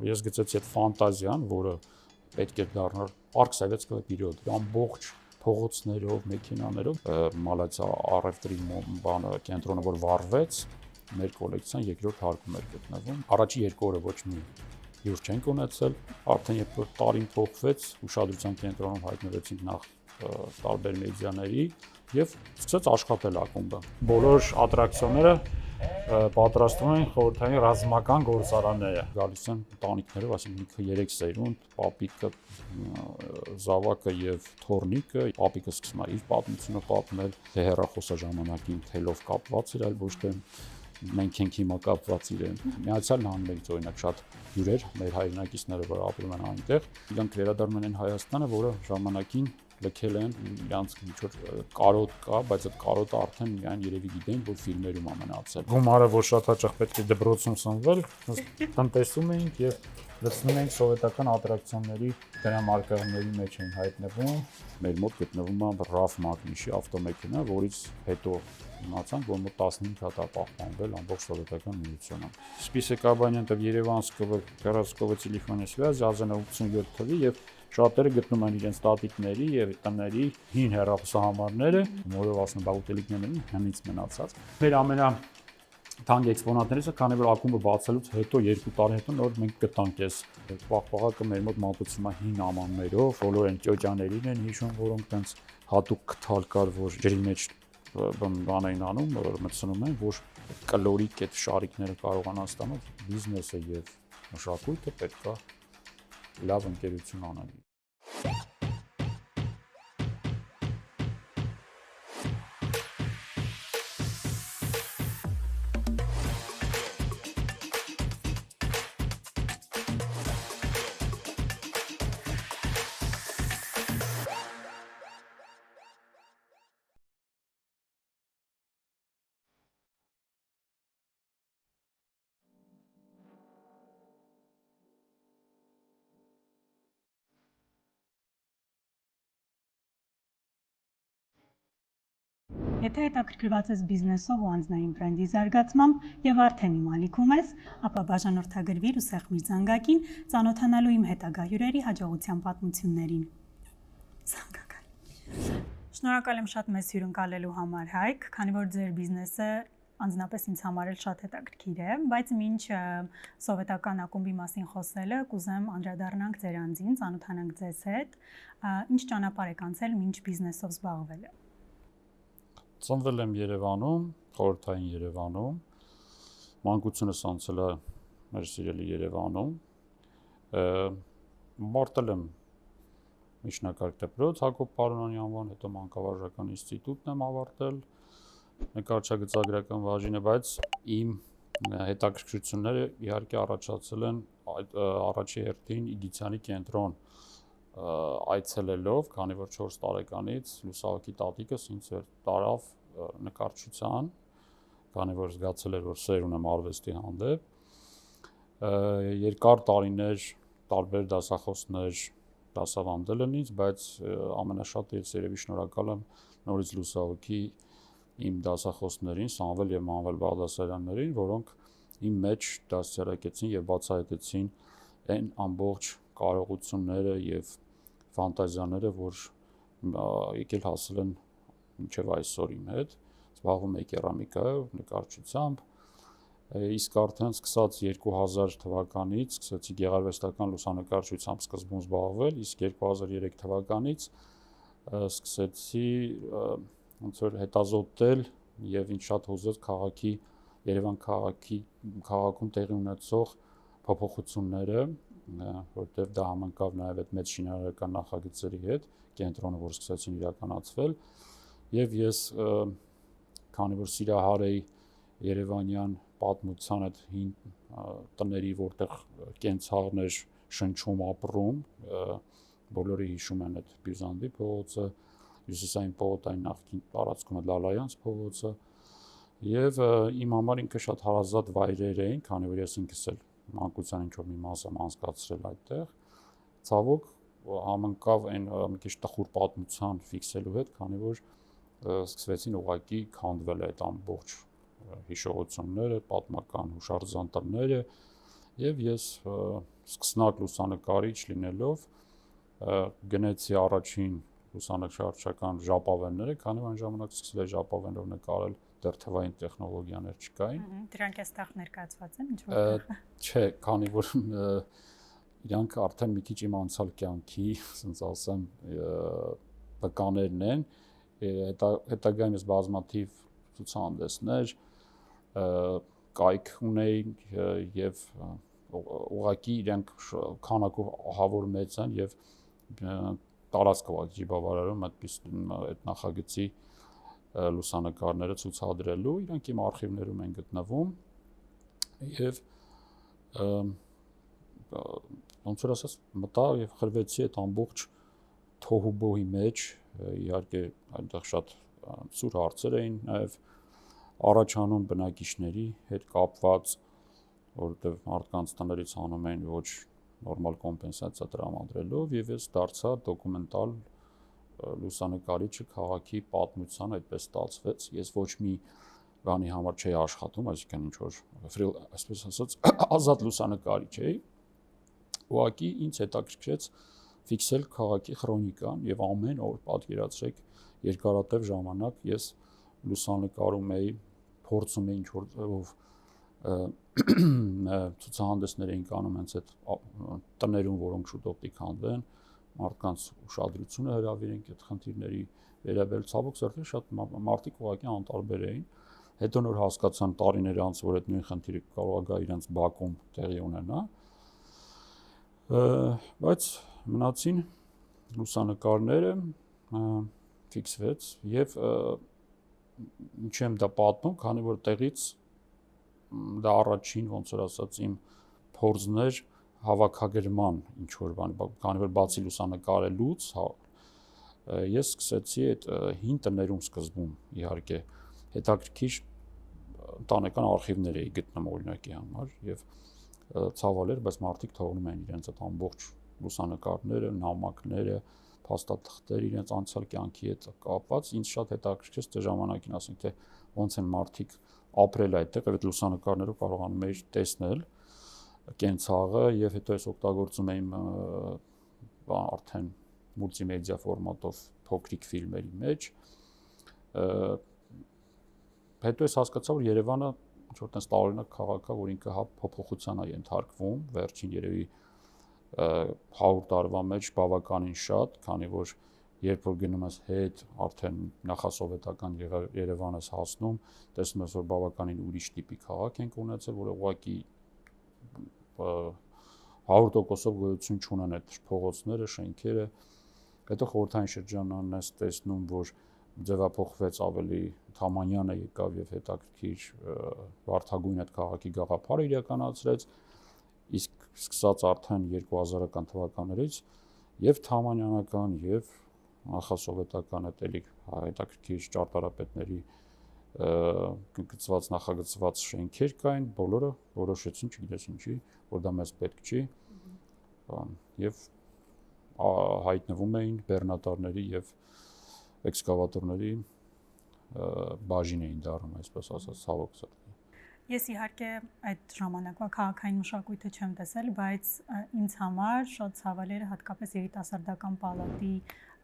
ես գծեցի այդ ֆանտազիան, որը պետք է դառնար Park Sovetskoye Periodo, ամբողջ փողոցներով, մեքենաներով, մալացա առևտրի բանը կենտրոնը որ վառվեց, մեր կոլեկցիան երկրորդ հարկում էր գտնվում։ Առաջի 2 օրը ոչ մի հյուր չենք ունեցել, արդեն երբ որ տարին փոխվեց, ուշադրության կենտրոնում հայտնվեցինք նախ տարբեր մեդիաների եւ սկսեց աշխատել ակումբը։ Բոլոր ատրակցիոնները պատրաստվում են խորհրդային ռազմական գործարանները, գալիս են տանիքներով, այսինքն 3 սերունդ, պապիկը, զավակը եւ թորնիկը, պապիկը սկսում է իր պատմությունը պատմել, թե հեռախոսաժամանակին թելով կապված էր, այլ ոչ թե մենք ենք հիմա կապված իրեն։ Միացյալ Նահանգներից օրինակ շատ հյուրեր, մեր հայրենակիցները, որ ապրում են այնտեղ, իրանք վերադառնում են Հայաստանը, որը ժամանակին լքել են, իրանց ինչ-որ կարոտ կա, բայց այդ կարոտը արդեն միայն երևի գիտեն, որ ֆիլմերում է մնացել։ Գումարը, որ շատ հաճախ պետք է դպրոցում սնվել, տնտեսում էինք եւ լցնում էինք սովետական ատրակցիոնների դրամարկղների մեջ էին հայտնվում։ Մեր մոտ գտնվում է RAF մագնիշի ավտոմեքենա, որից հետո իմացանք, որ մոտ 15 հատ է պահպանվել ամբողջ սովետական միությունը։ Список абонентов Երևանского городского телефона связи ԱԶՆ87 թվի եւ շատերը գտնում են իրենց տատիկների եւ տների հին հեռախոսահամարները, որով ասում բա ուտելիքներն են հնից մնացած։ Մեր ամենաթանկ էքսպոնատներից է, քանի որ ակումբը բացելուց հետո 2 տարի հետո նոր մենք գտանք այս պաղպաղակը մեր մոտ մատուցում է հին ամաններով, բոլոր այն ճոճաներին են հիշում, որոնք տենց հատուկ քթալ կար, որ ջրի մեջ բան էին անում, մտցնում են, որ կլորիկ այդ շարիկները կարողանան ստանալ բիզնեսը եւ մշակույթը պետք է լավ ընկերություն անեն։ Եթե հետաքրքրված ես բիզնեսով ու անձնային բրենդի զարգացմամբ եւ արդեն իմ ալիքում ես, ապա բաժանորդագրվիր ու սեղմիր զանգակին, ծանոթանալու իմ հետագա հյուրերի հաջողության պատմություններին։ Շնորհակալ եմ շատ մեծ հյուրընկալելու համար, Հայկ, քանի որ ձեր բիզնեսը անձնապես ինձ համար էլ շատ հետաքրքիր է, բայց մինչ սովետական ակումբի մասին խոսելը, կուզեմ անդրադառնանք ձեր անձին, ծանոթանանք ձեզ հետ, ինչ ճանապարհ եք անցել մինչ բիզնեսով զբաղվելը։ Ծնվել եմ Երևանում, խորհրդային Երևանում, մանկությունս անցել է մեր սիրելի Երևանում, մարտել եմ միջնակարգ դպրոց Հակոբ Պարոնյանի անվան, հետո մանկավարժական ինստիտուտն եմ ավարտել, նկարչագծագրական բաժինը, բայց իմ հետաքրքրությունները իհարկե առաջացել են առաջի հերթին Իգիթյանի կենտրոն այցելելով, քանի որ 4 տարեկանից Լուսահոգի տատիկս ինձ տարավ նկարչության, քանի որ զգացել էր, որ սեր ունեմ արվեստի հանդեպ, երկար տարիներ տարբեր դասախոսներ դասավանդել են ինձ, բայց ամենաշատը ես երևի շնորհակալ եմ նորից Լուսահոգի իմ դասախոսներին, Սամվել եւ Մանվել Բաղդասարյաններին, որոնք իմ մեջ դաստիարակեցին եւ բացահայտեցին այն ամբողջ կարողությունները եւ ֆանտազիաները, որ եկել հասել են մինչև այսօր իմ հետ, զբաղվում եմ կերամիկայով, նկարչությամբ, իսկ արդեն սկսած 2000 թվականից սկսեցի գեղարվեստական լուսանկարչությամբ սկզբում զբաղվել, իսկ 2003 թվականից սկսեցի ոնց որ հետազոտել եւ ինձ շատ հուզեց քաղաքի Երևան քաղաքում տեղի ունեցող փոփոխությունները, որտեղ դա համընկավ նաև այդ մեծ շինարարական նախագծերի հետ, կենտրոնը, որ սկսեցին իրականացվել, եւ ես քանի որ սիրահար էի Երևանյան պատմության այդ հին տների, որտեղ կենցաղներ շնչում ապրում, բոլորը հիշում են այդ Բյուզանդի փողոցը, Հյուսիսային պողոտային նախկին տարածքում Լալայանց փողոցը, եւ իմ համար ինքը շատ հարազատ վայրեր էին, քանի որ ես ինքս էլ մանկության ինչ-որ մի մաս եմ անցկացրել այդտեղ, ցավոք համընկավ այն մի քիչ տխուր պատմության ֆիքսելու հետ, քանի որ սկսվեցին ուղղակի քանդվել այդ ամբողջ հիշողությունները, պատմական հուշարձանները, եւ ես սկսնակ լուսանկարիչ լինելով գնեցի առաջին լուսանկարչական ժապավենները, քանի որ այն ժամանակ սկսել էի ժապավենով նկարել, դեռ թվային տեխնոլոգիաներ չկային։ Դրանք այստեղ ներկայացված են, ինչ որ։ Չէ, քանի որ իրանք արդեն մի քիչ իմ անցյալ կյանքի, ասենց ասեմ, վկաներն են, հետագայում ես բազմաթիվ ցուցահանդեսներ կայք ունեին եւ ուղղակի իրանք քանակով ահավոր մեծ են եւ տարածքով ակի բավարարում այդպես այդ նախագծի լուսանկարները ցուցադրելու, իրանք իմ արխիվներում են գտնվում եւ ոնց որ ասած մտա եւ խրվեցի այդ ամբողջ թոհուբոհի մեջ, իհարկե այնտեղ շատ սուր հարցեր էին նաեւ առաջանում բնակիչների հետ կապված, որովհետեւ մարդկանց տներից անում էին ոչ նորմալ կոմպենսացիա տրամադրելով եւ ես դարձա դոկումենտալ լուսանկարիչը քաղաքի պատմության, այդպես ստացվեց։ Ես ոչ մի բանի համար չէի աշխատում, այսինքն ինչ որ այսպես ասած ազատ լուսանկարիչ էի։ Ուղղակի ինձ հետաքրքրեց ֆիքսել քաղաքի քրոնիկան եւ ամեն օր պատկերացրեք երկարատև ժամանակ ես լուսանկարում էի, փորձում էի ինչ որ ցուցահանդեսներ էին կանում հենց այդ տներում, որոնք շուտ օպտիկ հանվեն, մարդկանց ուշադրությունը հրավիրենք այդ խնդիրների վերաբերյալ, ցավոք սրտի շատ մարդիկ ուղղակի անտարբեր էին։ Հետո նոր հասկացան տարիներ անց, որ այդ նույն խնդիրը կարող է գա իրենց բակում տեղի ունենա, բայց մնացին լուսանկարները, ֆիքսվեց եւ ինչ եմ դա պատմում, քանի որ տեղից դա առաջին ոնց որ ասած իմ փորձներ հավաքագրման ինչ որ բան, քանի որ բացի լուսանկարելուց, ես սկսեցի այդ հին տներում սկզբում իհարկե հետաքրքիր ընտանեկան արխիվներ էի գտնում օրինակի համար եւ ցավալ էր, բայց մարդիկ թողնում են իրենց այդ ամբողջ լուսանկարները, նամակները, փաստաթղթեր իրենց անցյալ կյանքի հետ կապված, ինձ շատ հետաքրքրեց թե ժամանակին, ասենք թե ոնց են մարդիկ ապրել այդտեղ, այդ լուսանկարներով կարողանում էի տեսնել կենցաղը եւ հետո ես օգտագործում եմ արդեն մուլտիմեդիա ֆորմատով փոքրիկ ֆիլմերի մեջ հետո ես հասկացա որ Երևանը ինչ որ տես տարօրինակ քաղաք է որ ինքը փոփոխության է ենթարկվում վերջին երևի 100 տարվա մեջ բավականին շատ քանի որ երբ որ գնում ես հետ արդեն նախասովետական Երևան ես հասնում տեսնում ես որ բավականին ուրիշ տիպի քաղաք ենք ունեցել որը ուղղակի 100%-ով գոյություն չունեն այդ փողոցները, շենքերը, հետո խորհրդային շրջանն ես տեսնում, որ ձևափոխվեց ավելի Թամանյանը եկավ եւ հետաքրքիր վարդագույն այդ քաղաքի գաղափարը իրականացրեց, իսկ սկսած արդեն 2000-ական թվականներից եւ Թամանյանական եւ նախասովետական այդտեղի հետաքրքիր ճարտարապետների գծված նախագծված շենքեր կային, բոլորը որոշեցին, չգիտես ինչի, որ դա մեզ պետք չի, եւ հայտնվում էին բեռնատարների եւ էքսկավատորների բաժին էին դառնում, այսպես ասած, ցավոք սրտի։ Ես իհարկե այդ ժամանակվա քաղաքային մշակույթը չեմ տեսել, բայց ինձ համար շատ ցավալի էր հատկապես երիտասարդական պալատի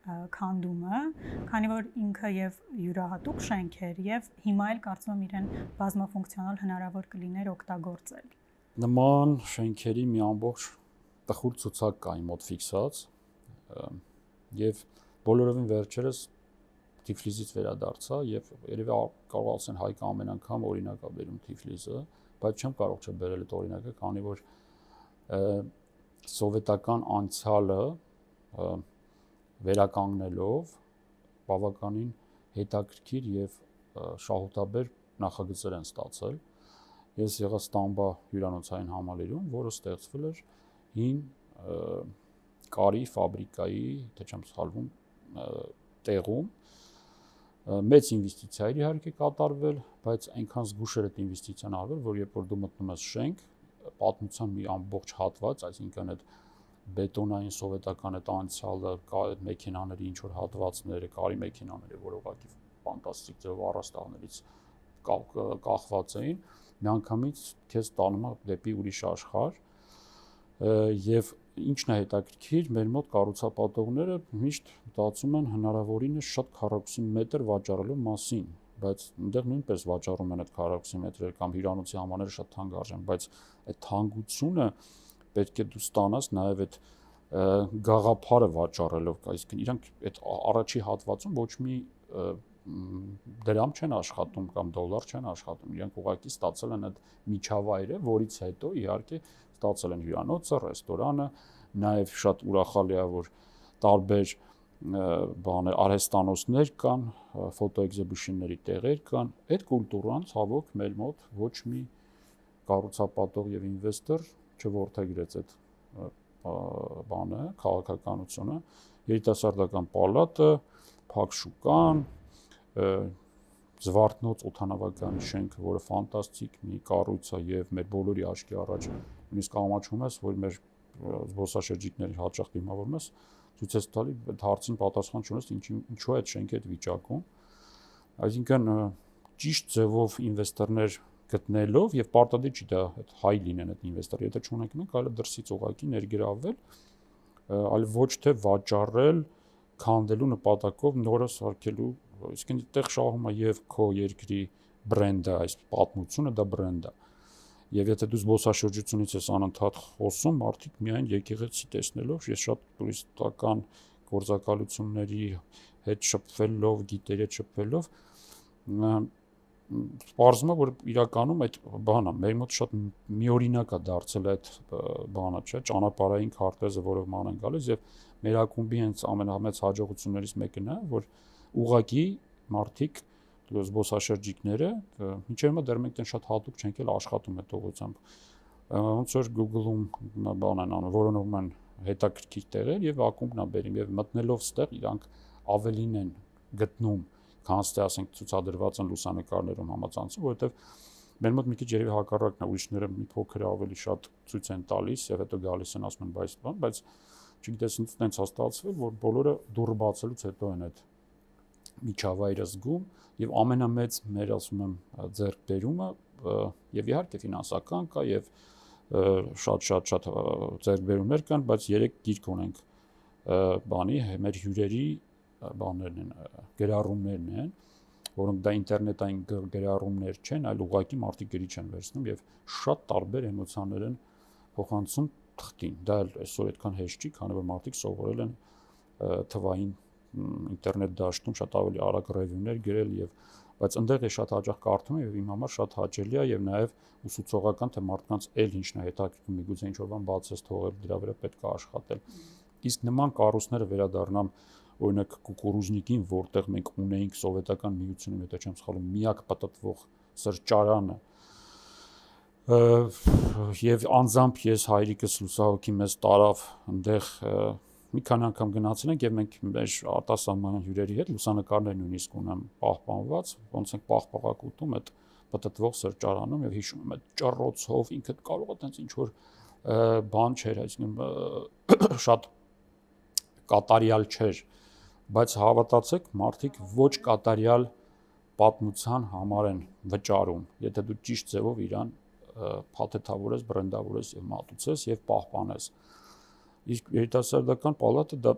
քանդումը, քանի որ ինքը եւ յուրահատուկ շենք էր եւ հիմա էլ կարծում եմ իրեն բազմաֆունկցիոնալ հնարավոր կլիներ օգտագործել։ Նման շենքերի մի ամբողջ տխուր ցուցակ կա իմ մոտ ֆիքսած եւ բոլորովին վերջերս Թիֆլիսից վերադարձա եւ երևի կարող ասեն Հայկը ամեն անգամ օրինակ է բերում Թիֆլիսը, բայց չեմ կարող չբերել այդ օրինակը, քանի որ սովետական անցյալը վերականգնելով բավականին հետաքրքիր եւ շահութաբեր նախագծեր են ստացել։ Ես եղա Ստամբա հյուրանոցային համալիրում, որը ստեղծվել էր հին կարի ֆաբրիկայի, թե չեմ սխալվում, տեղում մեծ ինվեստիցիա էր իհարկե կատարվել, բայց այնքան զգուշ էր այդ ինվեստիցիան արվել, որ երբ որ դու մտնում ես շենք, պատմության մի ամբողջ հատված, այսինքն այդ բետոնային սովետական այդ անցյալը, այդ մեքենաների ինչ որ հատվածները, կարի մեքենաները, որ ուղղակի ֆանտաստիկ ձևով առաստաղներից կախված էին, միանգամից քեզ տանում է դեպի ուրիշ աշխարհ, եւ ինչն է հետաքրքիր, մեր մոտ կառուցապատողները միշտ մտածում են հնարավորինս շատ քառակուսի մետր վաճառելու մասին, բայց այնտեղ նույնպես վաճառում են այդ քառակուսի մետրերը կամ հյուրանոցի համարները շատ թանկ արժեն, բայց այդ թանկությունը պետք է դու ստանաս նաեւ այդ գաղափարը վաճառելով, այսինքն իրանք այդ առաջի հատվածում ոչ մի դրամ չեն աշխատում կամ դոլար չեն աշխատում, իրանք ուղղակի ստացել են այդ միջավայրը, որից հետո իհարկե ստացել են հյուրանոցը, ռեստորանը, նաև շատ ուրախալի է, որ տարբեր բաներ, արհեստանոցներ կան, ֆոտո էքզիբիշնների տեղեր կան, այդ կուլտուրան ցավոք մեր մոտ ոչ մի կառուցապատող եւ ինվեստոր չորթեգրեց այդ բանը, քաղաքականությունը, երիտասարդական պալատը, Փակ շուկան, Զվարթնոց օդանավականի շենքը, որը ֆանտաստիկ մի կառույց է եւ մեր բոլորի աչքի առաջ նույնիսկ ամաչում ես, որ մեր զբոսաշրջիկների հաճախ դիմավորում ես, ցույց ես տալի այդ հարցին պատասխան չունես, ինչու է այդ շենքը այդ վիճակում։ Այսինքն ճիշտ ձևով ինվեստորներ գտնելով եւ պարտադիր չի դա այդ հայ լինեն այդ ինվեստորը, եթե չունենք մենք, այլ դրսից ուղակի ներգրավել, այլ ոչ թե վաճառել քանդելու նպատակով նորը սարքելու, այսինքն այդտեղ շահում է եւ քո երկրի բրենդը, այս պատմությունը դա բրենդ է։ Եվ եթե դու զբոսաշրջությունից ես անընդհատ խոսում, մարդիկ միայն եկեղեցի տեսնելով, ես շատ տուրիստական գործակալությունների հետ շփվելով, գիտերի հետ շփվելով, պարզվում է, որ իրականում այդ բանը մեր մոտ շատ միօրինակ է դարձել այդ բանը, չէ, ճանապարհային քարտեզը, որով ման են գալիս եւ մեր ակումբի հենց ամենամեծ հաջողություններից մեկն է, որ ուղղակի մարդիկ զբոսաշրջիկները մինչև հիմա դեռ մենք դեն շատ հատուկ չենք էլ աշխատում այդ ուղղությամբ ոնց որ Google-ում բան են անում որոնում են հետաքրքիր տեղեր եւ ակումբն է բերում եւ մտնելով ստեղ իրանք ավելին են գտնում քան թե ասենք ցուցադրված են լուսանկարներում համացանցում որովհետեւ մեր մոտ մի քիչ երևի հակառակն է ուրիշները մի փոքր ավելի շատ ցույց են տալիս եւ հետո գալիս են ասում են բայց չգիտես ինձ տենց հաստատվել որ բոլորը դուրը բացելուց հետո են այդ միջավայրը զգում եւ ամենամեծ մեր ասում եմ ձեռքբերումը եւ իհարկե ֆինանսական կա եւ շատ ձեռքբերումներ կան, բայց 3 գիրք ունենք բանի մեր հյուրերի բաներն են գրառումներն են, որոնք դա ինտերնետային գրառումներ չեն, այլ ուղղակի մարդիկ գրիչ են վերցնում եւ շատ տարբեր էմոցիաներ են փոխանցում թղթին։ Դա այսօր այդքան հեշտ չի, քանի որ մարդիկ սովորել են թվային ինտերնետ դաշտում շատ ավելի արագ ռևյուներ գրել եւ բայց այնտեղ է շատ հաճախ կարդում եւ իմ համար շատ հաճելի է եւ նաեւ ուսուցողական թե մարդկանց էլ ինչն է հետաքրքրում միգուցե ինչ որ բան բացես թողել դրա վրա պետք է աշխատել իսկ նման կառույցները վերադառնամ օրինակ կուկուրուզնիկին որտեղ մենք ունեինք սովետական միությունում եթե չեմ սխալվում միակ պատտվող սրճարանը եւ անձամբ ես հայրիկս լուսահոգի մեզ տարավ այնտեղ մի քանի անգամ գնացել ենք եւ մենք մեր արտասահմանյան հյուրերի հետ լուսանկարներ նույնիսկ ունեմ պահպանված ոնց ենք պաղպաղակ ուտում այդ պատտվող սրճարանում եւ հիշում եմ այդ ճռոցով ինքդ կարող է տենց ինչ որ բան չէր այսինքն շատ կատարյալ չէր բայց հավատացեք մարդիկ ոչ կատարյալ պատմության համար են վճարում եթե դու ճիշտ ձևով իրան փաթեթավորես բրենդավորես եւ մատուցես եւ պահպանես իսկ երիտասարդական պալատը դա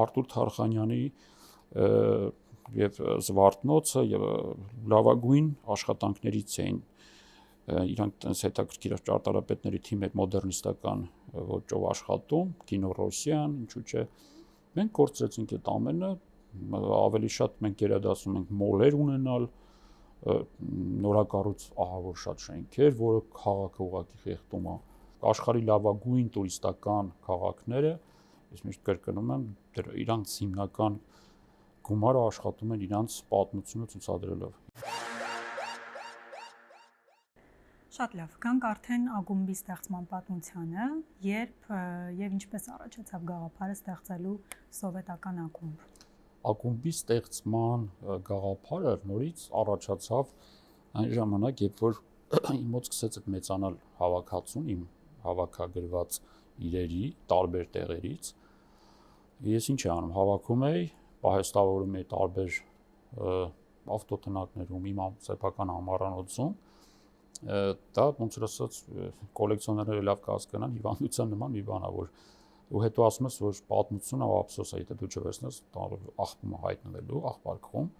Արտուր Թարխանյանի եւ Զվարթնոցը եւ լավագույն աշխատանքներից էին իրանք տես հետաքրքիր ճարտարապետների թիմ հետ մոդեռնիստական ոճով աշխատում կինո Ռոսիան ինչու՞ չէ մենք կորցրեցինք այդ ամենը ավելի շատ մենք գերադասում ենք մոլեր ունենալ նորակառույց ահա որ շատ շենքեր որը քաղաքը ուղղակի խեղդում է աշխարհի լավագույն տուրիստական քաղաքները ես միշտ կրկնում եմ իրանց հիմնական գումարը աշխատում են իրանց պատմությունը ցուցադրելով Շատ լավ, գանք արդեն ակումբի ստեղծման պատմությանը, երբ եւ ինչպես առաջացավ գաղափարը ստեղծելու սովետական ակումբ։ Ակումբի ստեղծման գաղափարը նորից առաջացավ այն ժամանակ, երբ որ իմ մոտ սկսեց այդ մեծանալ հավաքածուն, իմ հավաքագրված իրերի տարբեր տեղերից։ Ես ինչ եմ անում, հավաքում էի, պահեստավորում էի տարբեր ավտոթնակներում, իմ սեփական ամառանոցում դա ոնց որ ասած կոլեկցիոներները լավ կհասկանան, հիվանդության նման մի բան է, որ ու հետո ասում ես, որ պատմությունը ափսոս է, եթե դու չվերցնես, աղբումը հայտնվելու, աղբարկղում,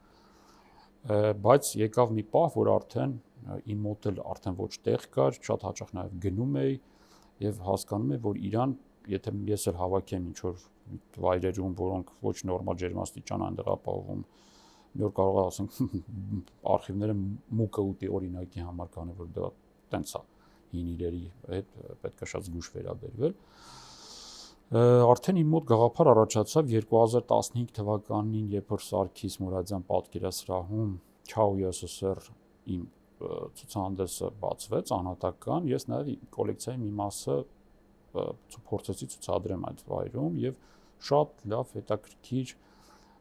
բայց եկավ մի պահ, որ արդեն իմ մոտ էլ արդեն ոչ տեղ կար, շատ հաճախ նաև գնում էի եւ հասկանում եմ, որ իրան, եթե ես էլ հավաքեմ ինչ որ վայրերում, որոնք ոչ նորմալ ջերմաստիճան այնտեղ ապահովում, մի օր կարող է ասենք արխիվները մուկը ուտի օրինակի համար, քանի որ դա տենց է հին իրերի հետ պետք է շատ զգուշ վերաբերվել։ Արդեն իմ մոտ գաղափար առաջացավ 2015 թվականին, երբ որ Սարգիս Մուրադյան պատկերասրահում Չաու ԵՍՍՐ իմ ցուցահանդեսը բացվեց, անհատական, ես նաև կոլեկցիայի մի մասը փորձեցի ցուցադրեմ այդ վայրում եւ շատ լավ հետաքրքիր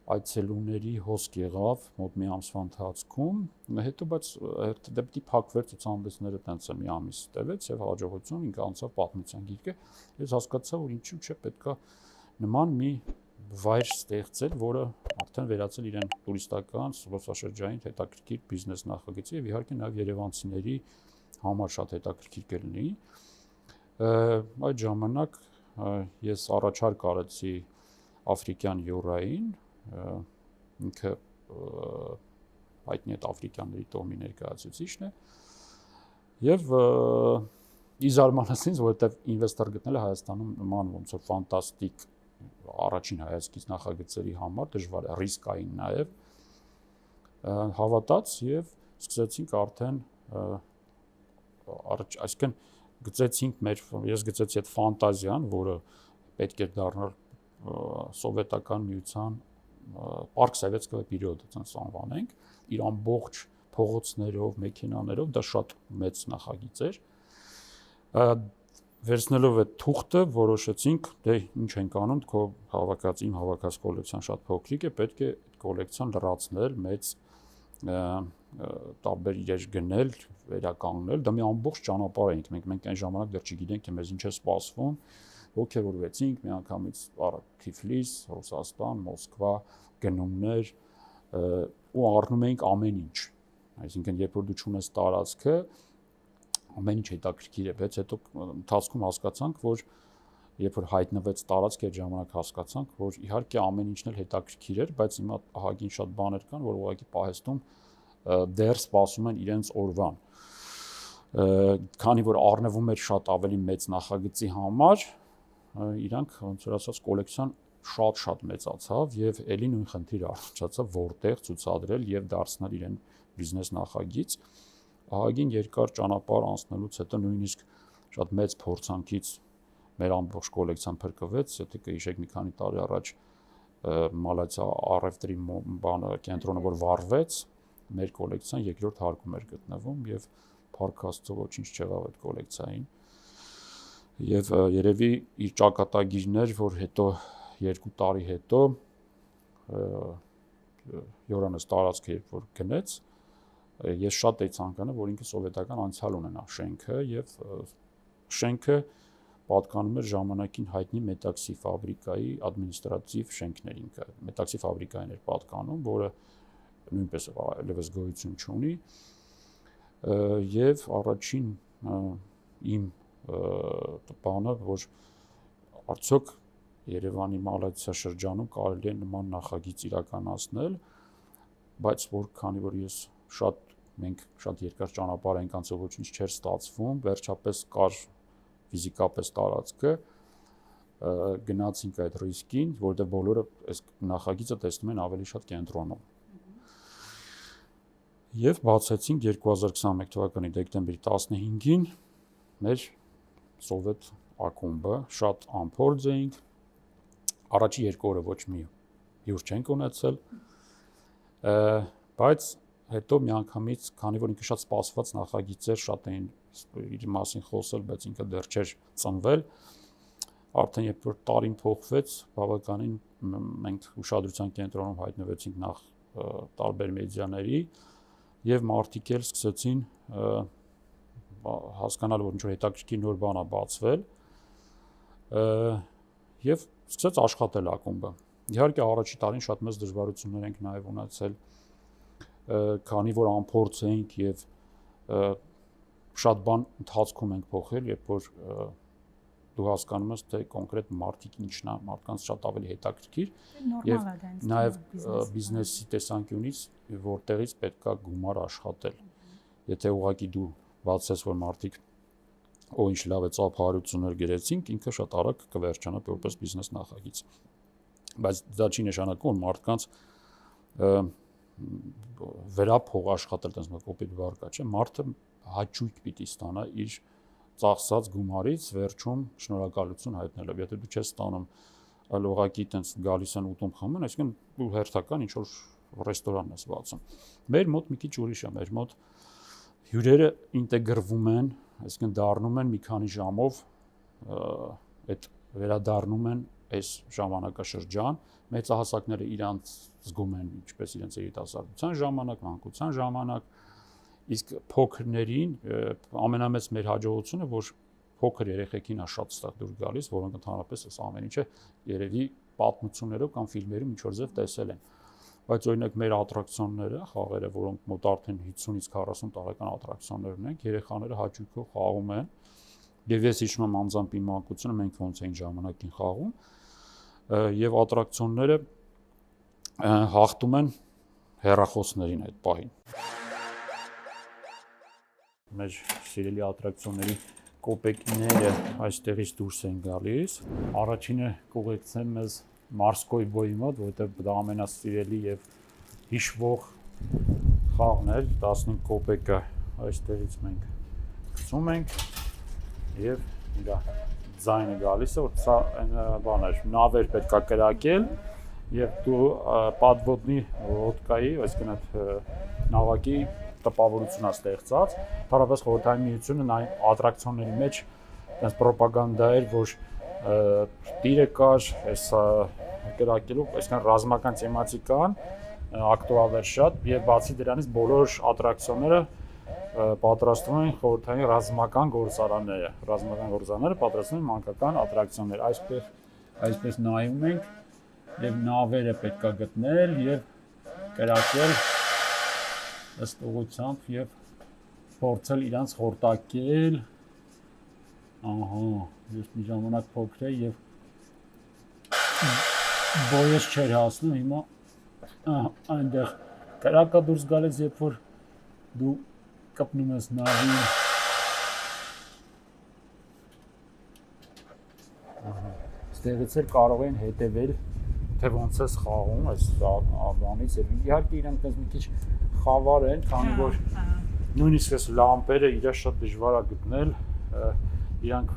այցելուների հոսք եղավ մոտ մի ամսվա ընթացքում, հետո բայց դեպի փակվեր ցուցահանդեսները տենց է մի ամիս տևեց եւ հաջողություն ինքը անցավ պատմության գիրկը, ես հասկացա, որ ինչու՞ չէ պետքա նման մի վայր ստեղծել, որը արդեն վերածել իրեն տուրիստական, զբոսաշրջային հետաքրքիր բիզնես նախագծի եւ իհարկե նաեւ երևանցիների համար շատ հետաքրքիր կլինի։ Այդ ժամանակ ես առաջարկ արեցի Աֆրիկյան յուրային, ինքը հայտնի է աֆրիկյանների տոհմի ներկայացուցիչն է եւ ի զարմանաս ինձ, որովհետեւ ինվեստոր գտնելը Հայաստանում նման ոնց որ ֆանտաստիկ առաջին հայացքից նախագծերի համար դժվար է, ռիսկային նաեւ հավատաց եւ սկսեցինք արդեն այսինքն ես գծեցի այդ ֆանտազիան, որը պետք է դառնար սովետական միության Park Sovetskoye Period, ցած անվանենք, իր ամբողջ փողոցներով, մեքենաներով, դա շատ մեծ նախագիծ էր։ Վերցնելով այդ թուղթը որոշեցինք, դե ինչ ենք անում, քո իմ հավաքած կոլեկցիան շատ փոքրիկ է, պետք է այդ կոլեկցիան լրացնել, մեծ տարբեր իրեր գնել, վերականգնել, դա մի ամբողջ ճանապարհ էինք, մենք այն ժամանակ դեռ չգիտենք, թե մեզ ինչ է սպասվում, ոգևորվեցինք, միանգամից Թիֆլիս, Ռուսաստան, Մոսկվա գնումներ ու առնում էինք ամեն ինչ, այսինքն երբ որ դու չունես տարածքը, ամեն ինչ հետաքրքիր է, բայց հետո ընթացքում հասկացանք, որ երբ որ հայտնվեց տարածքը, այդ ժամանակ հասկացանք, որ իհարկե ամեն ինչն էլ հետաքրքիր էր, բայց հիմա ահագին շատ բաներ կան, որ ուղղակի պահեստում դեռ սպասում են իրենց օրվան։ Քանի որ առնվում էր շատ ավելի մեծ նախագծի համար, իրանք ոնց որ ասած կոլեկցիան շատ մեծացավ եւ ելի նույն խնդիրը առաջացավ, որտեղ ցուցադրել եւ դարձնել իրեն բիզնես նախագիծ։ Ահագին երկար ճանապարհ անցնելուց հետո նույնիսկ շատ մեծ փորձանքից մեր ամբողջ կոլեկցիան փրկվեց, եթե կհիշեք մի քանի տարի առաջ Մալացիա առևտրի բանը կենտրոնը որ վառվեց, մեր կոլեկցիան երկրորդ հարկում էր գտնվում եւ փառք Աստծո ոչինչ չեղավ այդ կոլեկցիային։ Եվ երևի իր ճակատագիրն էր, որ հետո 2 տարի հետո Յորանս տարածքը երբ որ գնեց, ես շատ էի ցանկանում, որ ինքը սովետական անցյալ ունենա շենքը եւ շենքը պատկանում էր ժամանակին հայտնի մետաքսի ֆաբրիկայի ադմինիստրատիվ շենքներին, մետաքսի ֆաբրիկային էր պատկանում, որը նույնպես այլևս գոյություն չունի եւ առաջին իմ բանը, որ արդյոք Երևանի Մալացիա շրջանում կարելի է նման նախագիծ իրականացնել, բայց քանի որ մենք շատ երկար ճանապարհ ենք անցել, ոչինչ չէր ստացվում, վերջապես կար ֆիզիկապես տարածքը, գնացինք այդ ռիսկին, որտեղ բոլորը այս նախագիծը տեսնում են ավելի շատ կենտրոնում։ Եվ բացեցինք 2021 թվականի դեկտեմբերի 15-ին մեր սովետ ակումբը, շատ անփորձ էինք, առաջի 2 օրը ոչ մի հյուր չենք ունեցել, բայց հետո միանգամից, քանի որ ինքը շատ սպասված նախագիծ էր, շատ էին իր մասին խոսել, բայց ինքը դեռ չէր ծնվել, արդեն երբ որ տարին փոխվեց, բավականին մենք ուշադրության կենտրոնում հայտնվեցինք նախ տարբեր մեդիաների եւ մարդիկ էլ սկսեցին հասկանալ, որ ինչ-որ հետաքրքիր նոր բան է բացվել եւ սկսեց աշխատել ակումբը։ Իհարկե առաջի տարին շատ մեծ դժվարություններ ենք նաեւ ունեցել, քանի որ անփորձ էինք եւ շատ բան ընթացքում ենք փոխել, երբ որ դու հասկանում ես, թե կոնկրետ մարդիկ ինչն է, մարդկանց շատ ավելի հետաքրքիր եւ նաեւ բիզնեսի տեսանկյունից որտեղից պետքա գումար աշխատել։ Եթե ուղղակի դու բացես, որ մարդիկ օ ինչ լավ է ծափահարություններ գրեցինք, ինքը շատ արագ կվերջանա որպես բիզնես նախագիծ։ Բայց դա չի նշանակում, որ մարդկանց վրա փող աշխատել, տես մի կոպիտ բառ կա, չէ՞, մարդը հաճույք պիտի ստանա իր ծախսած գումարից վերջում շնորհակալություն հայտնելով։ Եթե դու չես ստանում, այլ ուղղակի տենց գալիս են ուտում խմում, այսինքն դու հերթական ինչ որ ռեստորան ես բացում։ Մեր մոտ մի քիչ ուրիշ է, մեր մոտ հյուրերը ինտեգրվում են, այսինքն դառնում են մի քանի ժամով այդ վերադառնում են այս ժամանակաշրջան, մեծահասակները իրանց զգում են ինչպես իրենց երիտասարդության ժամանակ, մանկության ժամանակ, իսկ փոքրներին ամենամեծ մեր հաջողությունը, որ փոքր երեխեքին է շատ ստեղ դուր գալիս, որոնք ընդհանրապես այս ամեն ինչը երևի պատմություններով կամ ֆիլմերում ինչ որ ձև տեսել են։ Բայց օրինակ մեր ատրակցիոնները, խաղերը, որոնք մոտ արդեն 50-ից 40 տարեկան ատրակցիոններ ունենք, երեխաները հաճույքով խաղում են։ Եվ ես հիշում եմ անձամբ իմ մանկությունը մենք ոնց էին ժամանակին խաղում, եւ ատրակցիոնները հաղթում են հեռախոսներին այդ պահին։ Մեր սիրելի ատրակցիոնների կոպեկները այստեղից դուրս են գալիս։ Առաջինը կուղեկցեմ մեզ Մարսկոյ բոյի մոտ, որտեղ դա ամենասիրելի եւ հիշվող խաղն էր, 15 կոպեկը այստեղից մենք գցում ենք եւ իր ձայնը գալիս է, որ սա բան է, նավեր պետք է կրակել եւ դու պատվոտնի ոդկայի, այսինքն այդ նավակի տպավորություն է ստեղծած, բառապես խորհրդային միությունը այն ատրակցիոնների մեջ այնպես ռոպագանդա էր, որ տիրը կար, այս կրակելու, այսինքն ռազմական թեմատիկան ակտուալ էր շատ եւ բացի դրանից բոլոր ատրակցիոնները պատրաստվում են խորհրդային ռազմական գործարանները պատրաստվում են մանկական ատրակցիոններ, այսպես նայում ենք եւ նավերը պետք է գտնել եւ կրակել ըստ ուղղությամբ եւ փորձել իրանց խորտակել։ Ահա, ես մի ժամանակ փոքր էի եւ բոյես չէր հասնում, հիմա այնտեղ կրակը դուրս գալիս, երբ որ դու կպնում ես նավին։ Ստեղից էլ կարող են հետևել, թե ոնց է խաղում այս բանից եւ իհարկե իրանք այնպես մի քիչ խավար են, քանի որ նույնիսկ այս լամպերը իրար շատ դժվար է գտնել, իրանք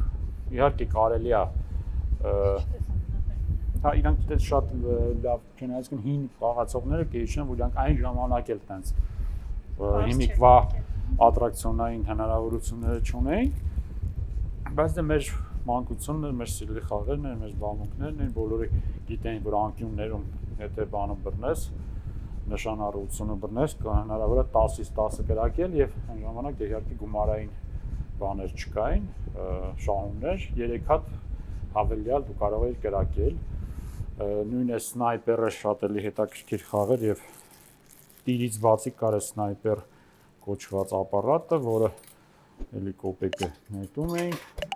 իհարկե կարելի է հա իրանք դες շատ լավ չեն, այսինքն հին խաղացողները գեշն, որ իրանք այն ժամանակ էլ տենց հիմիկվա ատրակցիոնային հնարավորությունները չունեին, բայց դա մեր մանկությունն էր, մեր սիրելի խաղերն են, մեր զբաղմունքներն են, բոլորը գիտեին, որ անկյուններում եթե բանը բռնես, նշանառությունը բռնես, հնարավոր է 10-ից 10 կրակել եւ այն ժամանակ իհարկե գումարային բաներ չկային, շահումներ, 3 հատ հավելյալ դու կարող էիր կրակել, նույն է սնայպերը շատ էլի հետաքրքիր խաղ էր եւ տիրից բացի կար է սնայպեր կոչված ապարատը, որը էլի կոպեկը նետում էինք,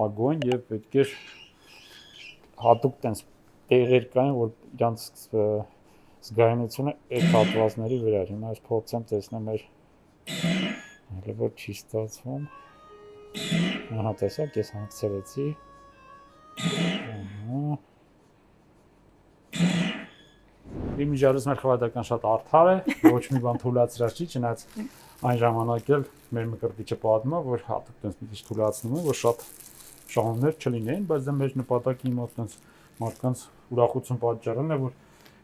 ագոն եւ պետք էր հատուկ տենց տեղեր կային, որ իրանց զգայունությունը այդ հատվածների վրա էր։ Հիմա ես փորձեմ տեսնեմ մեր հələ որ չի ստացվում։ Ահա տեսակ, ես հանգցրեցի։ Ահա։ Իմիջիալից մեր խաղատական շատ արդար է, ոչ մի բան թույլատրած չի, չնայած այն ժամանակ էլ մեր մկրտիչը պատմում է, որ հատուկ տենց մի քիչ թույլացնում է, որ շատ շահումներ չլինեին, բայց դա մեր նպատակի մոտ տենց մարդկանց ուրախություն պատճառն է, որ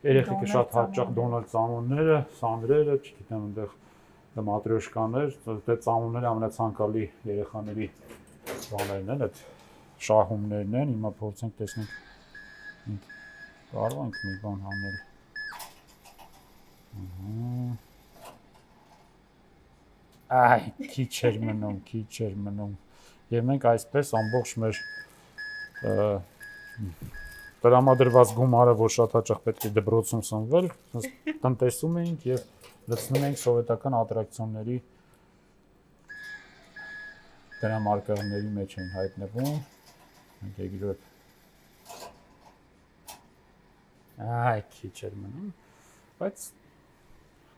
երեխեքը շատ հաճախ դոնալ ծամոնները, սանդրերը, չգիտեմ, այնտեղ մատրյոշկաներ, դե ծամոնները ամենացանկալի երեխաների բաներն են, այդ շահումներն են, հիմա փորձենք տեսնենք կարող ենք մի բան անել։ Այ, քիչ էր մնում։ Եվ մենք այսպես ամբողջ մեր տրամադրված գումարը, որ շատ հաճախ պետք է դպրոցում սնվել, տնտեսում էինք եւ լցնում էինք սովետական ատրակցիոնների դրամարկղների մեջ են հայտնվում։ Մենք երկրորդ քիչ էր մնում, բայց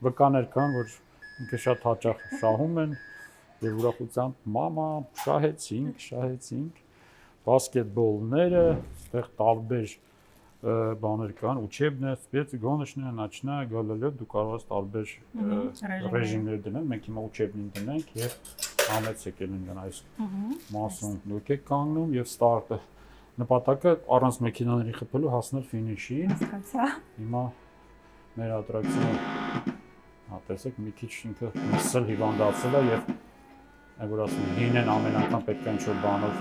վկաներ կան, որ ինքը շատ հաճախ շահում են եւ ուրախությամբ մամա շահեցինք բասկետբոլները, այդտեղ տարբեր բաներ կան, учебная, спецгоночная, ночная, գալալը դու կարող ես տարբեր ռեժիմներ դնել, մենք հիմա учебնին դնենք եւ ամեց եկել են այս մասում դուք եք կանգնում եւ ստարտը նպատակը առանց մեքենաների խփելու հասնել ֆինիշին։ Հասկացա։ Հիմա մեր ատրակցիոնը տեսեք մի քիչ ինքը մսել հիվանդացել է եւ որ ասում հինեն ամեն անգամ պետք է ինչ-որ բանով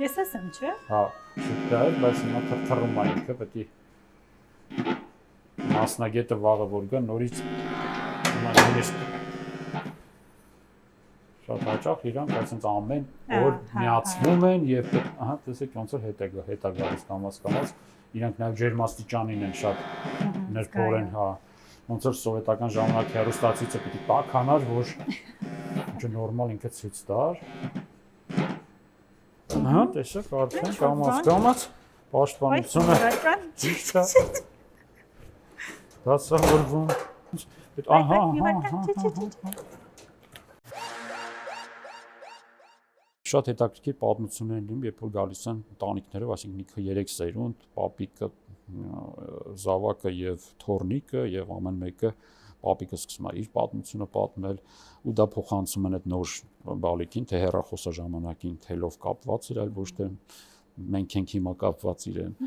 Ես ասեմ, չէ՞։ Հա, շուտ է, բայց հիմա թռթռում է ինքը, պետք է մասնագետը վաղը որ գա նորից հիմա նույնիսկ շատ հաճախ իրանք այսպես ամեն օր միացվում են եւ ահա տեսեք ոնց որ հետ է գալիս կամաց իրանք նաեւ ջերմաստիճանին են շատ ներփորեն, հա ոնց որ սովետական ժամանակ հեռուստացիցը պիտի տաքանար, որ ինչը նորմալ ինքը ցույց տար։ Ահա տեսեք արդեն կամաց պաշտպանությունը ճիշտ է։ Դասավորվում։ Ահա Շատ հետաքրքիր պատմություններ են լինում, երբ որ գալիս են ընտանիքներով, այսինքն ինքը 3 սերունդ, պապիկը, զավակը եւ թոռնիկը եւ ամեն մեկը պապիկը սկսում է իր պատմությունը պատմել ու դա փոխանցում են այդ նոր բալիկին, թե հեռախոսաժամանակին թելով կապված էր, այլ ոչ թե մենք ենք հիմա կապված իրեն։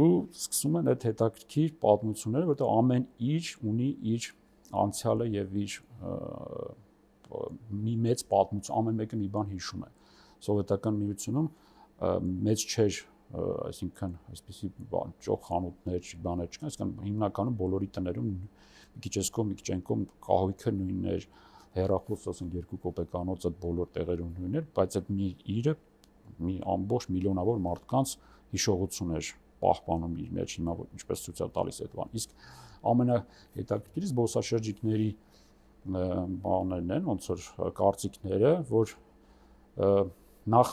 Ու սկսում են այդ հետաքրքիր պատմությունները, որտեղ ամեն իր ունի իր անցյալը եւ իր մի մեծ պատմություն, ամեն մեկը մի բան հիշում է։ Սովետական միությունում մեծ չէր, այսինքն այսպիսի բան, ճոխ խանութներ, բաներ չկան, այսինքն հիմնականում բոլորի տներում մի քիչ էսկո, մի քիչ այնկո կահույքը նույնն էր, հեռախոս ասենք 2 կոպեկանոց այդ բոլոր տեղերում նույնն էր, բայց այդ մի իրը մի ամբողջ միլիոնավոր մարդկանց հիշողություն էր պահպանում իր մեջ, հիմա ինչպես ցույց է տալիս այդ բան։ Իսկ ամենահետաքրքիրը զբոսաշրջիկների բաներն են, ոնց որ կարծիքները, որ նախ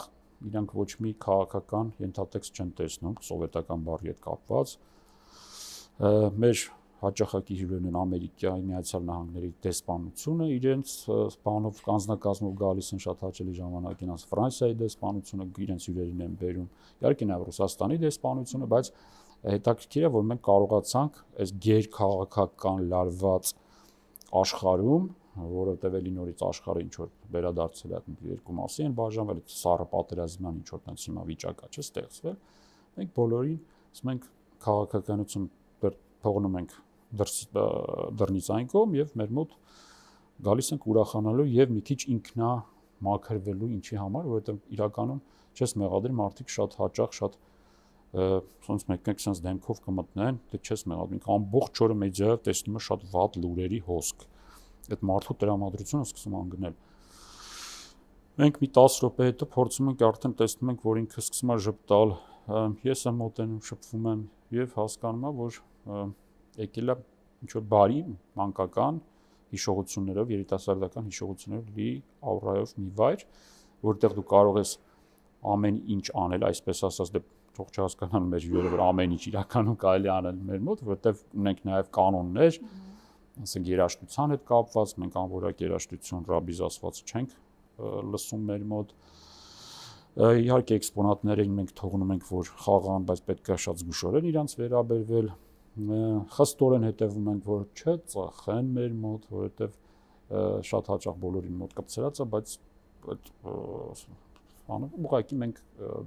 իրանք ոչ մի քաղաքական ենթատեքստ չեն տեսնում սովետական բառի հետ կապված։ Մեր հաճախակի հյուրերն են Ամերիկայի Միացյալ Նահանգների դեսպանությունը, իրենց բանով կանձնակազմով գալիս են շատ հաճելի ժամանակին, ասես Ֆրանսիայի դեսպանությունը իրենց հյուրերին են բերում։ Իհարկե նաև Ռուսաստանի դեսպանությունը, բայց հետաքրքիր է, որ մենք կարողացանք այս գերքաղաքական լարված աշխարհում, որովհետև էլի նորից աշխարհը ինչ որ վերադարձել է երկու մասի են բաժանվել, սառը պատերազմյան ինչ որ տենց հիմա վիճակա չէ ստեղծվել, մենք բոլորին ասում ենք քաղաքականություն թողնում ենք դռնից այն կողմ եւ մեր մոտ գալիս ենք ուրախանալու եւ մի քիչ ինքնա մաքրվելու ինչի համար, որովհետեւ իրականում չես մեղադրի մարդիկ շատ հաճախ շատ ոնց մեկ-մեկ sense դեմքով կմտնեն, դե չես մեղադրի, ամբողջ օրը մեդիայով տեսնում ես շատ վատ լուրերի հոսք։ Այդ մարդու տրամադրությունը սկսում անգնել։ Մենք մի 10 րոպե հետո փորձում ենք արդեն տեսնում ենք, որ ինքը սկսում է ժպտալ, ես եմ մոտենում, շփվում եմ եւ հասկանում եմ, որ եկել է ինչ որ բարի մանկական հիշողություններով, երիտասարդական հիշողություններով լի աուրայով մի վայր, որտեղ դու կարող ես ամեն ինչ անել, այսպես ասած, դե թող չհասկանան մեր հյուրերը, որ ամեն ինչ իրականում կարելի անել մեր մոտ, որտեղ ունենք նաեւ կանոններ, ասենք երաժշտության հետ կապված, մենք անորակ երաժշտություն ռաբիզ ասված չենք լսում մեր մոտ։ Իհարկե էքսպոնատներին մենք թողնում ենք, որ խաղան, բայց պետք է շատ զգուշորեն իրանց վերաբերվել։ Խստորեն հետևում ենք, որ չծխեն մեր մոտ, որովհետև շատ հաճախ բոլորին մոտ կպցրած է, բայց այդ բանը ուղղակի մենք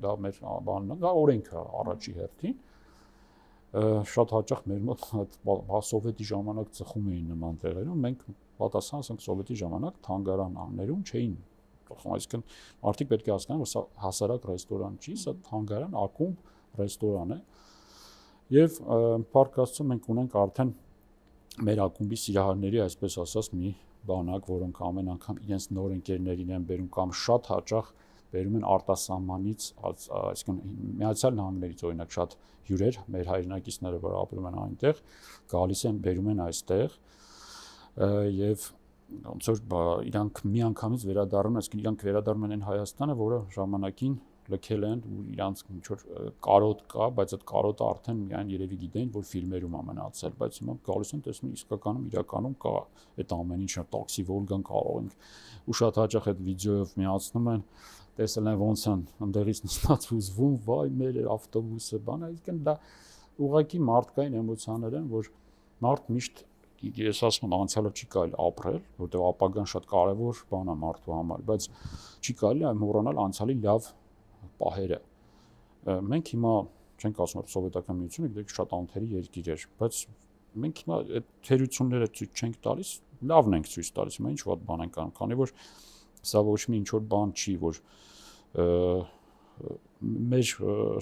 դա մեր բանն է, դա օրենքը առաջի հերթին։ Շատ հաճախ մեր մոտ սովետի ժամանակ ծխում էին նման տեղերում, մենք պատասխան ասենք սովետի ժամանակ թանգարաններում չէին ծխում, այսինքն մարդիկ պետք է հասկանան, որ սա հասարակ ռեստորան չի, սա թանգարան, ակումբ ռեստորան է։ Եվ փառք Աստծո մենք ունենք արդեն մեր ակումբի սիրահարների, այսպես ասած, մի բանակ, որոնք ամեն անգամ իրենց նոր ընկերներին են բերում կամ շատ հաճախ բերում են արտասահմանից, այսինքն Միացյալ Նահանգներից օրինակ շատ հյուրեր, մեր հայրենակիցները, որ ապրում են այնտեղ, գալիս են, բերում են այստեղ եւ ոնց որ իրանք միանգամից վերադառնում, այսինքն իրանք վերադառնում են Հայաստանը, որը ժամանակին լքել են ու իրանք ինչ որ կարոտ կա, բայց այդ կարոտը արդեն միայն երևի գիտեն, որ ֆիլմերում է մնացել, բայց հիմա գալիս են տեսնում իսկականում իրականում կա այդ ամեն ինչը, տաքսի Վոլգան կարող ենք ու շատ հաճախ այդ վիդեոյով միացնում են, տեսել են ոնց են ընդերից նստած ուզվում, վայ մեր ավտոբուսը, բան, այսինքն դա ուղղակի մարդկային էմոցիաներ են, որ մարդ միշտ ես ասում եմ անցյալը չի կարելի ապրել, որտեղ ապագան շատ կարևոր բան է մարդու համար, բայց չի կարելի մոռանալ անցյալի լավ պահերը։ Մենք հիմա չենք ասում որ սովետական միությունը գիտեք շատ անթերի երկիր էր, բայց մենք հիմա այդ թերությունները ցույց չենք տալիս, լավն ենք ցույց տալիս, հիմա ինչ ոտ բան ենք անում, քանի որ սա ոչ մի ինչ որ բան չի, որ մեր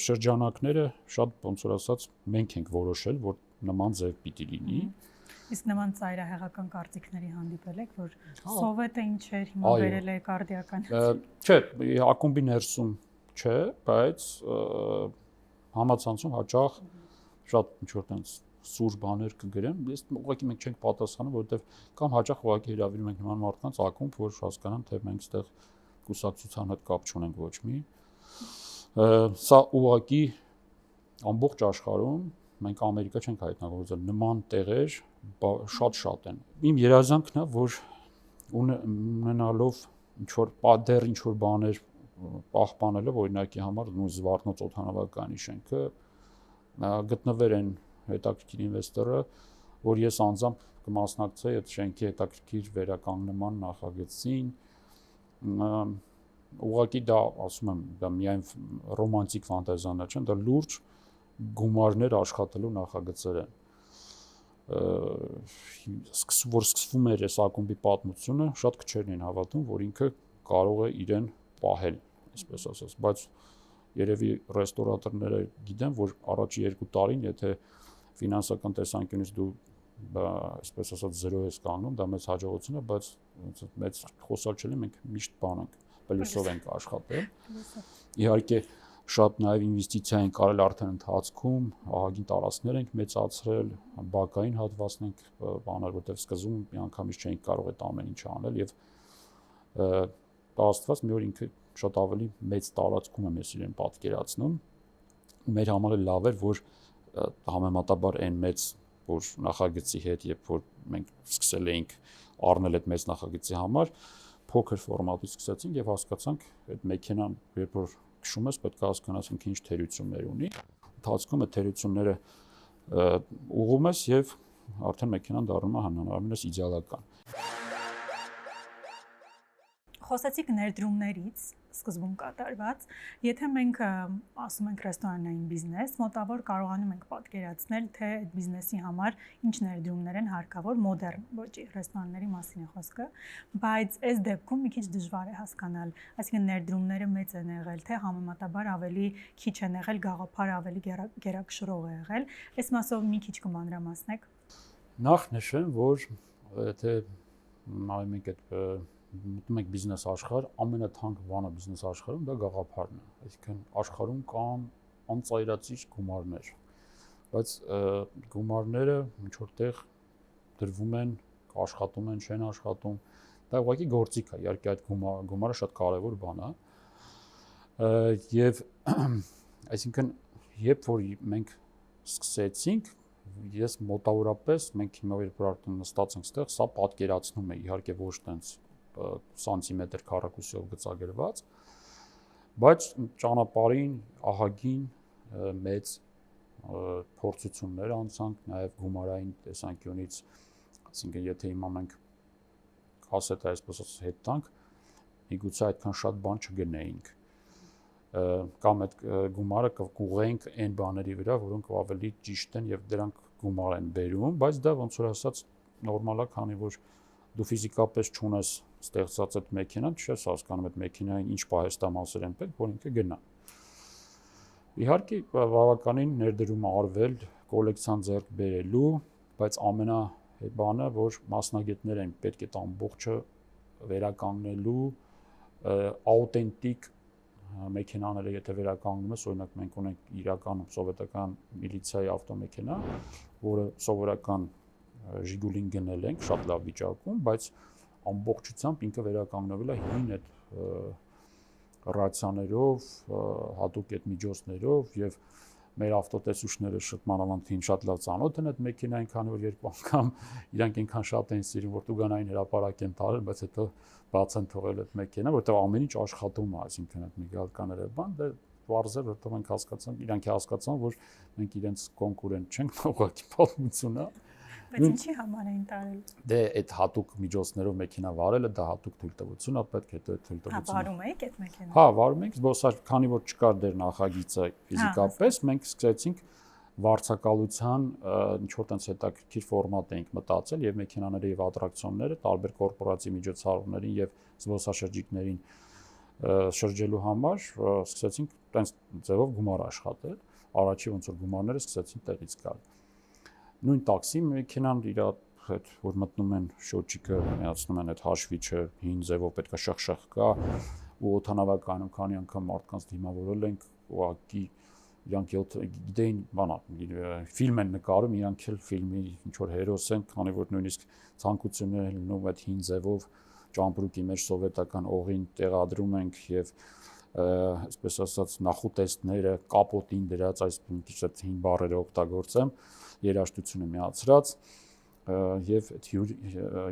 շրջանակները շատ ոնց որ ասած մենք ենք որոշել, որ նման ձև պիտի լինի։ Իսկ նման ծայրահեղական կարծիքների հանդիպել եք, որ սովետը ինչ էր, հիմա վերել է կարդիական։ Չէ, ակումբի ներսում չէ, բայց համացանցում հաճախ շատ ինչ որ տենց սուր բաներ կգրեն, ես ուղղակի մենք չենք պատասխանում, որովհետև կամ հաճախ ուղղակի հրավիրում ենք նման մարդկանց ակումբ, որ հասկանան, թե մենք այդտեղ կուսակցության հետ կապ չունենք ոչ մի։ Սա ուղղակի ամբողջ աշխարհում մենք Ամերիկա չենք հայտնաբերել նման տեղեր շատ են։ Իմ երազանքն է, որ ունենալով ինչ որ դեռ ինչ որ բաներ պահպանելով օրինակի համար նույն Զվարթնոց օդանավականի շենքը գտնվեր են հետաքրքիր ինվեստորը, որ ես անձամբ կմասնակցեի այդ շենքի հետաքրքիր վերականգնման նախագծին, ուղղակի դա ասում եմ, դա միայն ռոմանտիկ ֆանտազիաներ չեն, դա լուրջ գումարներ աշխատելու նախագծեր են։ Որ սկսվում էր այս ակումբի պատմությունը, շատ քչերն են հավատում, որ ինքը կարող է իրեն պահել, այսպես ասած, բայց երևի ռեստորատորները գիտեն, որ առաջի 2 տարին, եթե ֆինանսական տեսանկյունից դու այսպես ասած 0 ես կանգնում, դա մեծ հաջողություն է, բայց մեծ խոսալ չլինի, մենք միշտ բան ենք, պլյուսով ենք աշխատել։ Իհարկե շատ նաև ինվեստիցիա են կարել արդեն ընթացքում, ահագին տարածքներ ենք մեծացրել, բակային հատվածն ենք բաներ, որտեղ սկզբում միանգամից չէինք կարող այդ ամեն ինչը անել եւ Աստված մի օր ինքը շատ ավելի մեծ տարածքում է մեզ իրեն պատկերացնում։ Մեր համար լավ էր, որ համեմատաբար այն մեծ որ նախագծի հետ, երբ որ մենք սկսել էինք առնել այդ մեծ նախագծի համար, փոքր ֆորմատից սկսեցինք եւ հասկացանք այդ մեքենան, երբ որ քշում ես, պետք է հասկանաս ինքը ինչ թերություններ ունի։ Ընթացքում այդ թերությունները ուղղում ես եւ արդեն մեքենան դառնում է հնարավորինս իդեալական։ Խոսեցիք ներդրումներից սկզբում կատարված, եթե մենք ասում ենք ռեստորանային բիզնես, մոտավոր կարողանում ենք պատկերացնել, թե այդ բիզնեսի համար ինչ ներդրումներ են հարկավոր մոդեռն ոճի ռեստորանների մասին է խոսքը, բայց այս դեպքում մի քիչ դժվար է հասկանալ, այսինքն ներդրումները մեծ են եղել, թե համեմատաբար ավելի քիչ են եղել, գաղափարը ավելի գերակշռող է եղել, այս մասով մի քիչ կմանրամասնեք։ Նախ նշեմ, որ եթե նայում ենք այդ մտնում եք բիզնես աշխարհ, ամենաթանկ բանը բիզնես աշխարհում դա գաղափարն է, այսինքն աշխարհում կան անծայրածիր գումարներ, բայց գումարները ինչ որտեղ դրվում են, աշխատում են, չեն աշխատում, դա ուղղակի գործիք է, իհարկե այդ գումարը շատ կարևոր բան է, եւ այսինքն երբ որ մենք սկսեցինք, ես մոտավորապես մենք հիմա երբ որ արդեն նստած ենք ստեղ, սա պատկերացնում է, իհարկե ոչ տենց սանտիմետր քառակուսիով գծագրված, բայց ճանապարհին ահագին մեծ փորձություններ անցանք, նաև գումարային տեսանկյունից, այսինքն եթե հիմա մենք կասետ այսպես հետ տանք, միգուցե այդքան շատ բան չգնեինք, կամ այդ գումարը կուղենք այն բաների վրա, որոնք ավելի ճիշտ են եւ դրանք գումար են բերում, բայց դա ոնց որ ասած նորմալ է, քանի որ դու ֆիզիկապես չունես ստեղծած այդ մեքենան, չես հասկանում այդ մեքենային ինչ պահեստամասեր են պետք, որ ինքը գնա։ Իհարկե բավականին ներդրում արվել կոլեկցիան ձեռք բերելու, բայց ամենաբանը, որ մասնագետներ են պետք է այդ ամբողջը վերականգնելու, աուտենտիկ մեքենաները եթե վերականգնում ես, օրինակ մենք ունենք իրականում սովետական միլիցիայի ավտոմեքենա, որը սովորական Ժիգուլին գնել ենք շատ լավ վիճակում, բայց ամբողջությամբ ինքը վերականգնվել է հին այդ ռացիաներով, հատուկ այդ միջոցներով եւ մեր ավտոտեսուչները մանավանդ շատ լավ ծանոթ են այդ մեքենային, քանի որ երկու անգամ իրանք այնքան շատ են սիրում, որ տուգանային հրապարակ են տարել, բայց հետո բաց են թողել այդ մեքենա, որտեղ ամեն ինչ աշխատում է, այսինքն այդ միգալկաները բան, դե բարձր է, որտեղ մենք հասկացանք, իրանք հասկացան, որ մենք իրենց կոնկուրենտ չենք, ուղղակի պատմություն է։ Բայց ինչի համար էին տարել։ Դե այդ հատուկ միջոցներով մեքենա վարելը դա հատուկ թույլտվություն է, պետք է այդ թույլտվությունը։ Հա, վարում եք այդ մեքենան։ Հա, վարում ենք, զբոսաշ, քանի որ չկար դեր նախագիծը ֆիզիկապես, մենք սկսեցինք վարձակալության ինչ որ տենց հետաքրքիր ֆորմատ էինք մտածել եւ մեքենաները եւ ատրակցիոնները տարբեր կորպորատիվ միջոցառումներին եւ զբոսաշրջիկներին շրջելու համար սկսեցինք տենց ձևով գումար աշխատել, առաջի ոնց որ գումարները սկսեցին տեղից գալ։ Նույն տաքսի մեքենան իր հետ որ մտնում են շոթչիկը միացնում են այդ հաշվիչը հին ձևով պետքա շախ կա ու օթանավականում քանի անգամ մարդկանց դիմավորել ենք ուղղակի իրանք գիտեին բանա ֆիլմ են նկարում իրանք էլ ֆիլմի ինչ որ հերոս են քանի որ նույնիսկ ցանկություններ են լինում այդ հին ձևով ճամպրուկի մեջ սովետական օղին տեղադրում ենք եւ այսպես ասած նախուտեստները կապոտին դրած այս մի քիչ այդ հին բառերը օգտագործեմ երաժշտությունը միացրած եւ այդ հյուրի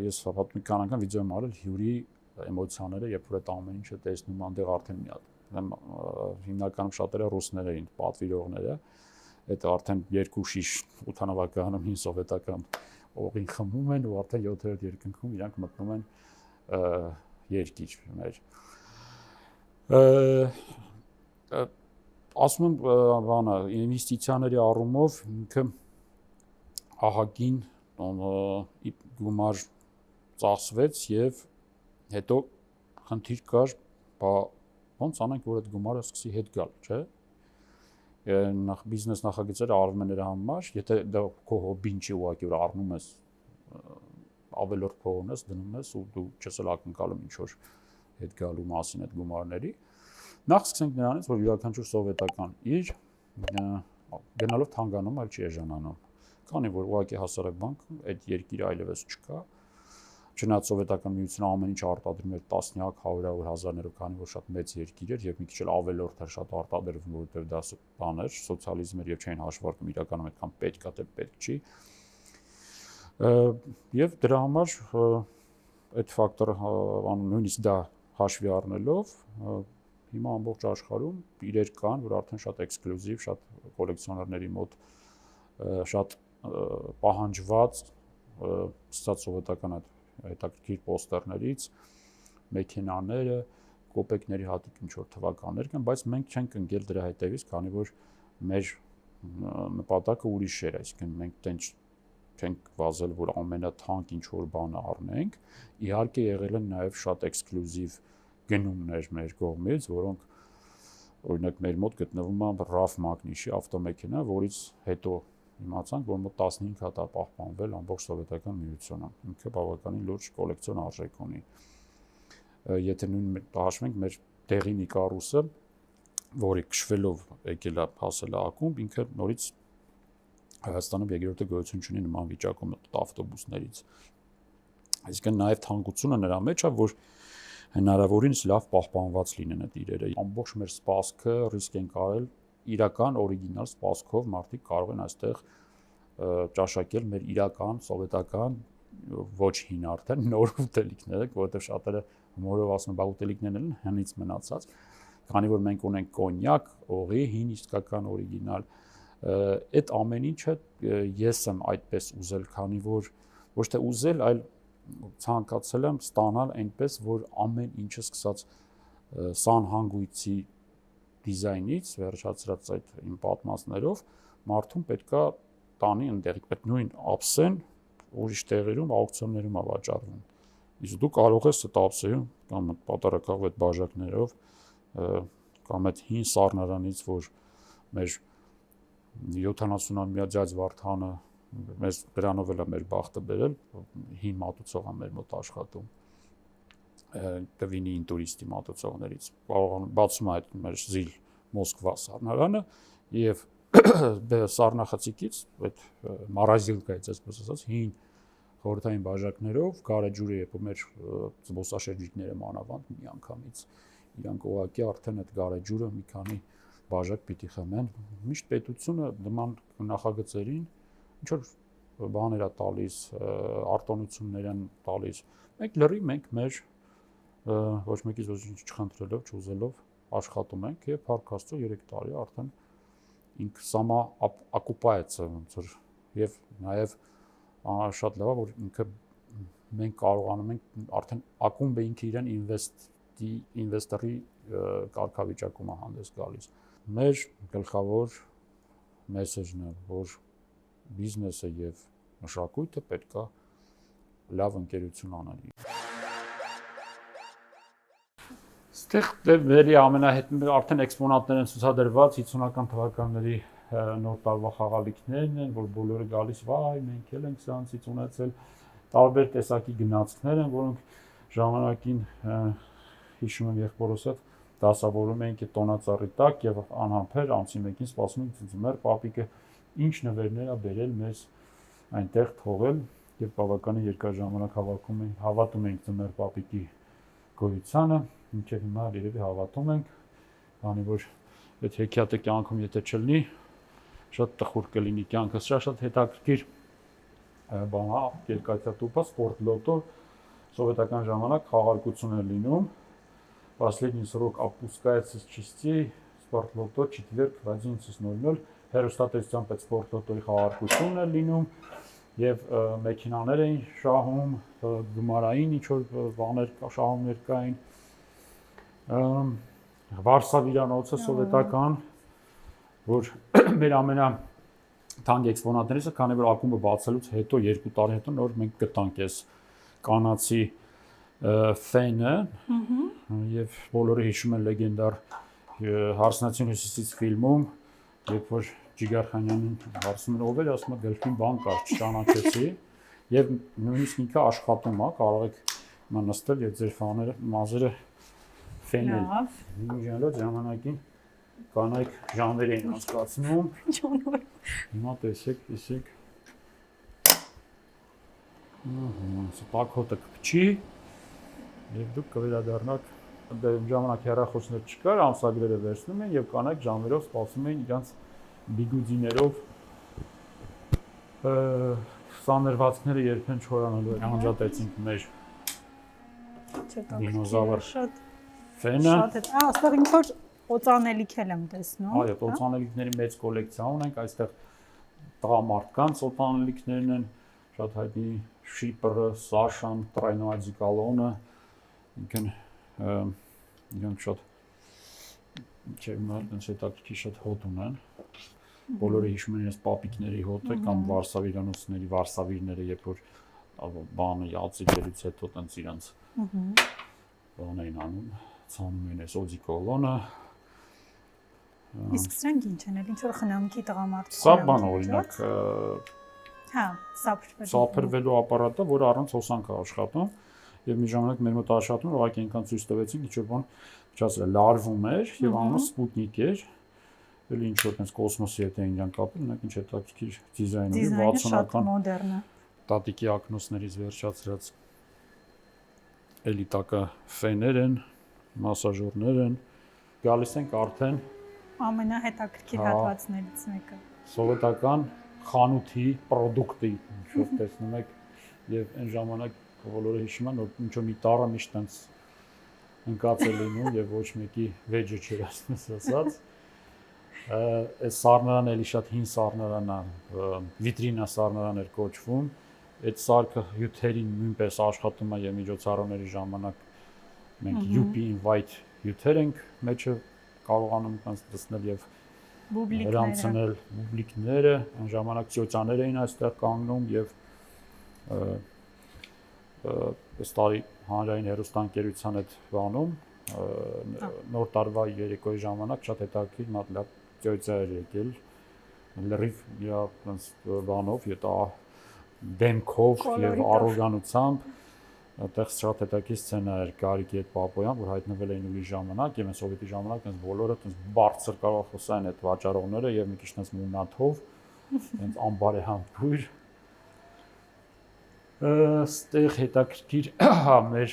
ես պատմական անգամ վիդեո եմ արել հյուրի էմոցիաները երբ որ այդ ամեն ինչը տեսնում անդեղ արդեն մի հատ հիմնականում շատերը ռուսներ էին պատվիրողները այդ արդեն երկու շիշ օթանավականում հին սովետական օղին խմում են ու արդեն 7-րդ երկնքում իրանք մտնում են երկիր մեր ասում եմ բանը ինվեստիցիաների առումով ինքը ահագին գումար ծախսվեց եւ հետո խնդիր կար բա ոնց անենք որ այդ գումարը սկսի հետ գալ չէ նախ բիզնես նախագծերը արվում են նրա համար եթե դա քո հոբին չի ուղղակի որ առնում ես ավելորդ փող ունես դնում ես ու դու չես էլ ակնկալում ինչ որ հետ գալու մասին այդ գումարների նախ սկսենք նրանից որ յուրաքանչյուր սովետական իր գնալով թանգանում այլ չի էժանանում քանի որ ուղղակի հասարակ բանկ այդ երկիրը այլևս չկա չնայած սովետական միությունը ամեն ինչ արտադրում էր տասնյակ, հարյուրավոր հազարներով, քանի որ շատ մեծ երկիր էր եւ մի քիչ էլ ավելորդ էր շատ արտադրվում, որովհետեւ դա բան էր, սոցիալիզմ էր եւ չէին հաշվարկում իրականում այդքան պետք է, թե պետք չի։ Եվ դրա համար այդ ֆակտորը նույնիսկ դա հաշվի առնելով հիմա ամբողջ աշխարհում իրեր կան, որ արդեն շատ էքսկլյուզիվ, շատ կոլեկցիոներների մոտ շատ պահանջված ստացած սովետական այդ հետաքրքիր պոստերներից մեքենաները կոպեկների հատիկ ինչ որ թվականներ կան, բայց մենք չենք ընկել դրա հետևից, քանի որ մեր նպատակը ուրիշ էր, այսինքն մենք տենց չենք վազել, որ ամենաթանկ ինչ որ բանը առնենք։ Իհարկե եղել են նաև շատ էքսկլյուզիվ գնումներ մեր կողմից, որոնք օրինակ մեր մոտ գտնվում է RAF մագնիշի ավտոմեքենա, որից հետո իմացանք, որ մոտ 15 հատ է պահպանվել ամբողջ սովետական միությունը։ Ինքը բավականին լուրջ կոլեկցիոն արժեք ունի։ Եթե նույն հաշվենք մեր դեղին Իկարուսը, որի քշվելով եկել է հասել է ակումբ, ինքը նորից Հայաստանում երկրորդը գոյություն ունի նման վիճակում ավտոբուսներից։ Այսինքն նաև թանկությունը նրա մեջ է, որ հնարավորինս լավ պահպանված լինեն այդ իրերը։ Ամբողջ մեր սպասքը ռիսկ են կարել իրական օրիգինալ սպասքով մարդիկ կարող են այստեղ ճաշակել մեր իրական սովետական ոչ հին արդեն նոր ուտելիքները, որովհետև շատերը հումորով ասում են, բա ուտելիքներն են հնից մնացած, քանի որ մենք ունենք կոնյակ, օղի, հին իսկական օրիգինալ, այդ ամեն ինչը ես եմ այդպես ուզել, քանի որ ոչ թե ուզել, այլ ցանկացել եմ ստանալ այնպես, որ ամեն ինչը սկսած սանհանգույցի դիզայնից վերջացրած այդ իմ պատմածներով մարդուն պետքա տանի ընդդեղիկ այդ նույն ափսեն ուրիշ տեղերում աուկցիոններում է վաճառվում։ Իսկ դու կարող ես այդ ափսերում կամ պատարակավ այդ բաժակներով կամ այդ հին սառնարանից, որ մեր 70-ամյա ձյաձ Վարդանը մեզ դրանով էլ է մեր բախտը բերել, հին մատուցող է մեր մոտ աշխատում։ Տվինի ինտուրիստի մատուցողներից բացում է այդ մեր զիլ Մոսկվա սառնարանը եւ սառնախցիկից այդ մարազիլկայից այսպես ասած հին խորհրդային բաժակներով, գարեջուրը երբ մեր զբոսաշրջիկները մանավանդ միանգամից իրանք ուղղակի արդեն այդ գարեջուրը մի քանի բաժակ պիտի խմեն։ Միշտ պետությունը նման նախագծերին ինչ որ բաներ է տալիս, արտոնություններ են տալիս։ Մենք լրիվ մենք մեր ոչ մեկից ոչինչ չխնդրելով, չուզելով աշխատում ենք եւ փառք Աստծո 3 տարի արդեն ինքը սամա ակուպայեցը ոնց որ եւ նաեւ շատ լավ է որ ինքը մենք կարողանում ենք արդեն ակումբը ինքը իրեն ինվեստորի կարգավիճակում է հանդես գալիս։ Մեր գլխավոր մեսեջն է, որ բիզնեսը եւ մշակույթը պետք է լավ ընկերություն անեն։ Ստեղ վերի ամենահետ արդեն էքսպոնատներ են ցուցադրված 50-ական թվականների նոր տարվա խաղալիքներն են, որ բոլորը գալիս, վայ, մենք էլ ենք սրանցից ունեցել տարբեր տեսակի գնացքներ են, որոնք ժամանակին հիշում եմ եղբորս հետ դասավորում էինք այդ տոնածառի տակ եւ անհամբեր ամսի մեկին սպասում ենք մեր պապիկը ինչ նվերներ է բերել մեզ այնտեղ թողել եւ բավականին երկար ժամանակ հավատում ենք մեր պապիկի գոյությանը, մինչեւ հիմա երևի հավատում ենք, քանի որ այդ հեքիաթը կյանքում եթե չլինի, շատ տխուր կլինի կյանքը, շատ հետաքրքիր բան է, երկաթյա տուփա, սպորտ լոտո, սովետական ժամանակ խաղարկություն է լինում, последний срок опускается с частей, спорт лото, четверг в 11:00, հերոստատեսությամբ այդ սպորտ լոտոյի խաղարկությունն է լինում, եւ մեքենաներ էին շահում, գումարային ինչ որ բաներ շահումներ կային, Վարսավիրանոցը սովետական, որ մեր ամենաթանկ էքսպոնատներից է, քանի որ ակումբը բացելուց հետո 2 տարի հետո նոր մենք գտանք այս կանացի ֆենը եւ բոլորը հիշում են լեգենդար Հարսնացին հյուսիսից ֆիլմում, երբ որ Ջիգար Խանյանին հարցնում են ով էր, ասում է գլխին բան կար, չճանաչեցի եւ նույնիսկ ինքը աշխատում է, կարող եք նստել եւ ձեր ֆաները, մազերը ֆենել։ Լավ։ Ժամանակին կանայք ժանվեր էին անցկացնում։ Հիմա տեսեք։ Սպակհոտը կպչի եւ դուք կվերադառնաք ժամանակ հեռախոսներ չկար, ամսագրերը վերցնում են եւ կանայք ժամերով սպասում էին իրանց բիգուդիներով սաներվածքները երբեն չորանալու են անջատեցինք մեր դինոզավր ֆենը։ Այստեղ ինչ որ օծանելիք եմ տեսնում։ Այո, օծանելիքների մեծ կոլեկցիա ունենք, այստեղ տղամարդկանց օծանելիքներն են, շատ հայտնի Շիպրը, Սաշան, Տրայնոադիկալոնը, իրանք շատ հետաքրքիր շատ հոտ ունեն, բոլորը հիշում են իրենց պապիկների հոտը կամ վարսավիրանոցների վարսավիրները, երբ որ բանը յացիկելուց հետո տենց իրանց բան էին անում, ցանում են այս օդիկոլոնը։ Իսկ սրանք ինչ են, ինչ որ խնամքի տղամարդու։ Սա բան օրինակ հա, սափրվելու ապարատը, որը առանց հոսանք է աշխատում, եւ մի ժամանակ մեր մոտ աշխատում, ուղղակի այնքան ցույց տվեցին, ինչ որ բան չասել, լարվում էր եւ անունը Սպուտնիկ էր, էլ ինչ որ տես կոսմոսի հետ էին իրան կապել, ունենք ինչ հետաքրքիր դիզայնի 60-ական մոդեռն է։ Տատիկի ակնոցներից վերջացրած էլիտակա ֆեներ են, մասաժորներ են, գալիս ենք արդեն ամենահետաքրքիր հատվածներից մեկը։ Սովետական խանութի պրոդուկտի, ինչ որ տեսնում եք, եւ այն ժամանակ բոլորը հիշում են, որ ինչ որ մի տարը միշտ տենց ընկած է լինում եւ ոչ մեկի վեճը չէր ասած։ Այս սառնարանը էլի շատ հին սառնարան է, վիտրինա սառնարան էր կոչվում։ Այդ սարքը հյութերին նույնպես աշխատում է եւ միջոցառումների ժամանակ մենք UP invite հյութեր ենք մեջը կարողանում տենց դասնել եւ հրանցնել բուբլիկները, այն ժամանակ ծյոցաներ էին այստեղ կանգնում եւ այս տարի հանրային հեռուստաընկերության հետ բանում նոր տարվա երեկոյի ժամանակ շատ հետաքրքիր մատ լավ ծյոցա էր եկել լրիվ իրա տենց բանով յետա դեմքով եւ առոգանությամբ այդտեղ շատ հետաքրքիր սցենա էր Գարիկի հետ Պապոյան, որ հայտնվել էին ուրիշ ժամանակ եւ այս սովետի ժամանակ այնց բոլորը այնց բարձր կարող խոսային այդ վաճառողները եւ մի քիչ այնց մունաթով, այնց անբարեհամ բույր։ Ստեղ հետաքրքիր հա մեր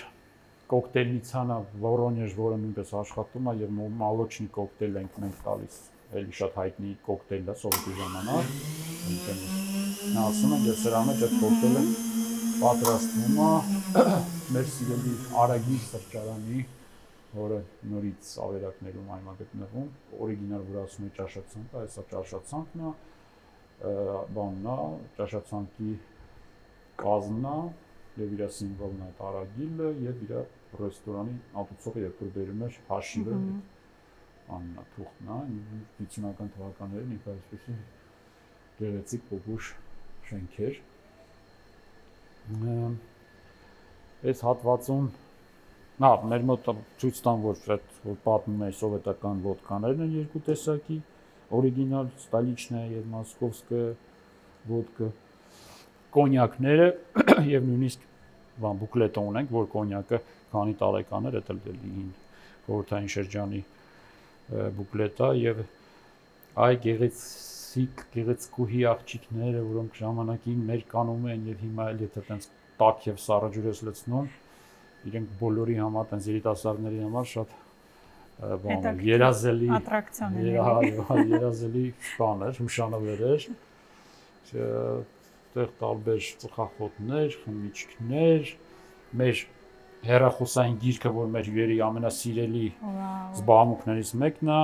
կոկտեյլնիցանը Վորոնեժ, որը նույնպես աշխատում է եւ մալոչնի կոկտեյլ ենք մենք տալիս, էլի շատ հայտնի կոկտեյլ է սովետի ժամանակ։ Նա ասում են, որ սրա մեջ այդ կոկտեյլը պատրաստվում է մեր սիրելի Արագիլ սրճարանի, որը նորից ավերակներում այմա գտնվում, օրիգինալ որ ասում է ճաշացանկ, այսա ճաշացանքն է, բանն է, ճաշացանկի կազմն է եւ իր սիմվոլն է Արագիլը եւ իր ռեստորանի ատուցողը երբ որ բերում էր հաշիվը աննա թուղթն է 50-ական թվականներին ինքը այսպեսի գեղեցիկ փոքուշ շենքեր այս հատվածում նա մեր մոտ ցույց տան որ պատմում է սովետական ոդկաներն են երկու տեսակի օրիգինալ ստալիչնա եւ մոսկովսկը ոդկա կոնյակները եւ նույնիսկ բան բուկլետը ունենք որ կոնյակը քանի տարեկան էր դա դելին խորհրդային շրջանի բուկլետա եւ այ գեղեցկուհի աղջիկները որոնք ժամանակին մեր կանոնում են եւ հիմա էլ եթե տենց տաք եւ սառը ջուրես լցնում իրենք բոլորի համար տենց երիտասարդների համար շատ բան երազելի ատրակցիոն երազելի բան էր հուշանվեր էր տեղ տարբեր ծխախոտներ խմիչքներ մեր հեռախոսային գիրքը որ մեր հյուրերի ամենասիրելի զբաղմունքներից մեկն է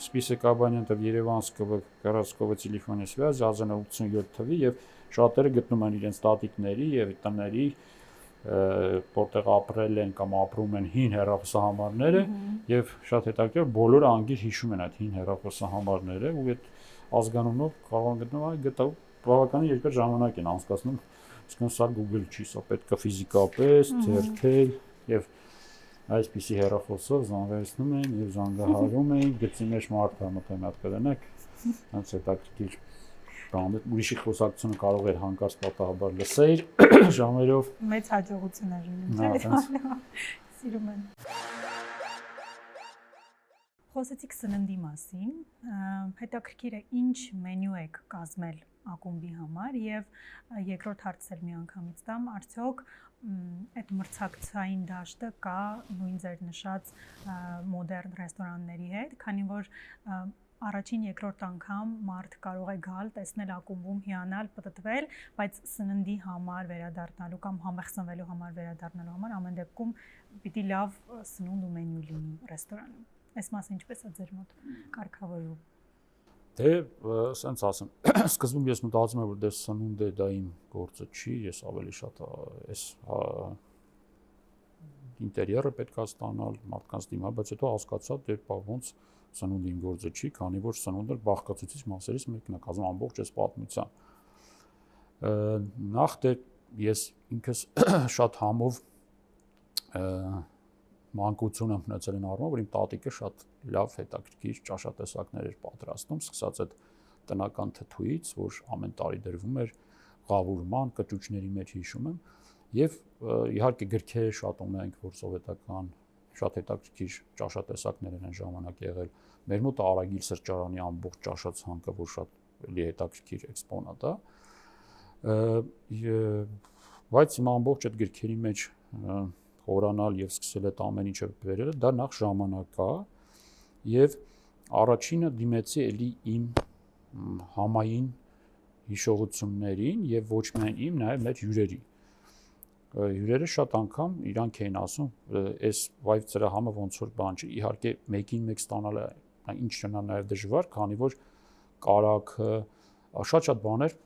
Список абонентов Երևանского городского телефонной связи ԱԶՆ 87 թվի եւ շատերը գտնում են իրենց տատիկների եւ տների որտեղ ապրել են կամ ապրում են հին հեռախոսահամարները եւ շատ հետաքրքիր բոլորը անգիր հիշում են այդ հին հեռախոսահամարները ու այդ ազգանունով կարող են գտնել այ գտա բավականին երկար ժամանակ են անցկացնում իսկ սա Google չի սա պետք է ֆիզիկապես թերթել եւ այսպիսի հեռախոսով զանգահարում էին եւ զանգահարում էին գծի մեջ մարդը մտանակ կդնեք հենց հետաքրքիր բան ուրիշի խոսակցությունը կարող էր հանկարծ պատահաբար լսեիր ժամերով մեծ հաջողություն էր ունեցել սիրում եմ խոսեցիք սննդի մասին հետաքրքիր է ինչ մենյու եք կազմել ակումբի համար եւ երկրորդ հարցը միանգամից տամ արդյոք այդ մրցակցային դաշտը կա նույն ձեր նշած մոդեռն ռեստորանների հետ, քանի որ առաջին երկրորդ անգամ մարդ կարող է գալ, տեսնել ակումբում, հիանալ, պտտվել, բայց սննդի համար վերադառնալու կամ համեղսնվելու համար վերադառնալու համար ամեն դեպքում պիտի լավ սնունդ ու մենյու լինի ռեստորանում։ Այս մասը ինչպես է ձեր մոտ կարգավորվում։ Դե, ասենց ասեմ, սկզբում ես մտածում եմ, որ դե սնունդը դա իմ գործը չի, ես ավելի շատ այս ինտերիերը պետք է ստանալ, մարդկանց դիմալ, բայց հետո հասկացա, դե ոնց սնունդը իմ գործը չի, քանի որ սնունդը բաղկացուցիչ մասերից մեկն է, կազմում ամբողջ այս պատմության։ Նախ դե ես ինքս շատ համով մանկություն եմ ունեցել այն առումով, որ իմ տատիկը շատ լավ հետաքրքիր ճաշատեսակներ էր պատրաստում, սկսած այդ տնական թթուից, որ ամեն տարի դրվում էր ղավուրման, կճուճների մեջ հիշում եմ, եւ իհարկե գրքեր շատ ունենք, որ սովետական շատ հետաքրքիր ճաշատեսակներ են ժամանակ եղել։ Մեր մոտ Արագիլ սրճարանի ամբողջ ճաշացանկը, որ շատ էլի հետաքրքիր էքսպոնատ է, բայց իմ ամբողջ այդ գրքերի մեջ խորանալ եւ սկսել այդ ամեն ինչը վերել, դա նախ ժամանակ է եւ առաջինը դիմեցի էլի իմ համային հիշողություններին եւ ոչ միայն իմ, նաեւ մեր հյուրերի։ Հյուրերը շատ անգամ իրանք էին ասում, այս վայվ ծրահամը ոնց որ բան չի, իհարկե մեկին մեկ ստանալը ինչ չնա նաեւ դժվար, քանի որ կարագը շատ բաներ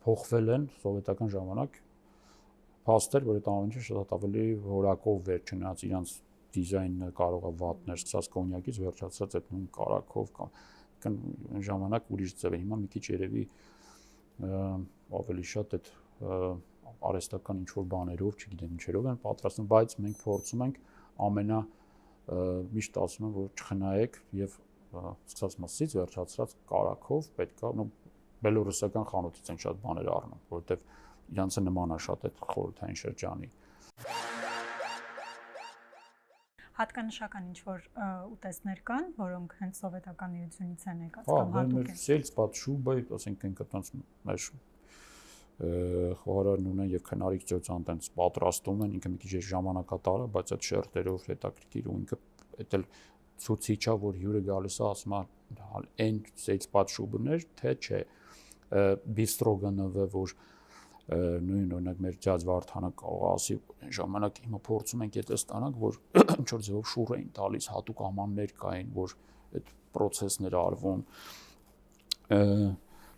փոխվել են սովետական ժամանակ փաստեր, որ այդ ամենը շատ ավելի որակով վերջնած իրանց դիզայնը կարող է վատներ, սկսած կոնյակից վերջացած այդ նույն կարակով կամ ժամանակ ուրիշ ձև է։ Հիմա մի քիչ երևի ավելի շատ այդ արհեստական ինչ-որ բաներով, չգիտեմ ինչերով են պատրաստում, բայց մենք փորձում ենք ամենա միշտ ասում եմ, որ չխնայեք եւ սկսած մսից վերջացած կարակով պետքա բելոռուսական խանութից են շատ բաներ առնում, որովհետեւ իրանցը նման է շատ այդ խորհրդային շրջանի։ Հատկանշական ինչ-որ ուտեստներ կան, որոնք հենց սովետական միությունից են եկած կամ հատուկ են։ Սելց պատշուբը, ասենք ենք այդպես մեր խոհարարն ունեն եւ քնարիք ծոցան տենց պատրաստում են, ինքը մի քիչ ժամանակատար է, բայց այդ շերտերով հետաքրքիր ու ինքը դա ցուցիչ է, որ հյուրը գալիս է, ասում է այն սեյլսպատ շուբներ, թե չէ բիստրոգանավը, որ նույն օրինակ մեր ջազ Վարդանը կարող ասի այն ժամանակ հիմա փորձում ենք այդ ստանանք, որ ինչ որ ձևով շուռ էին տալիս, հատուկ ամաններ կային, որ այդ process-ները արվում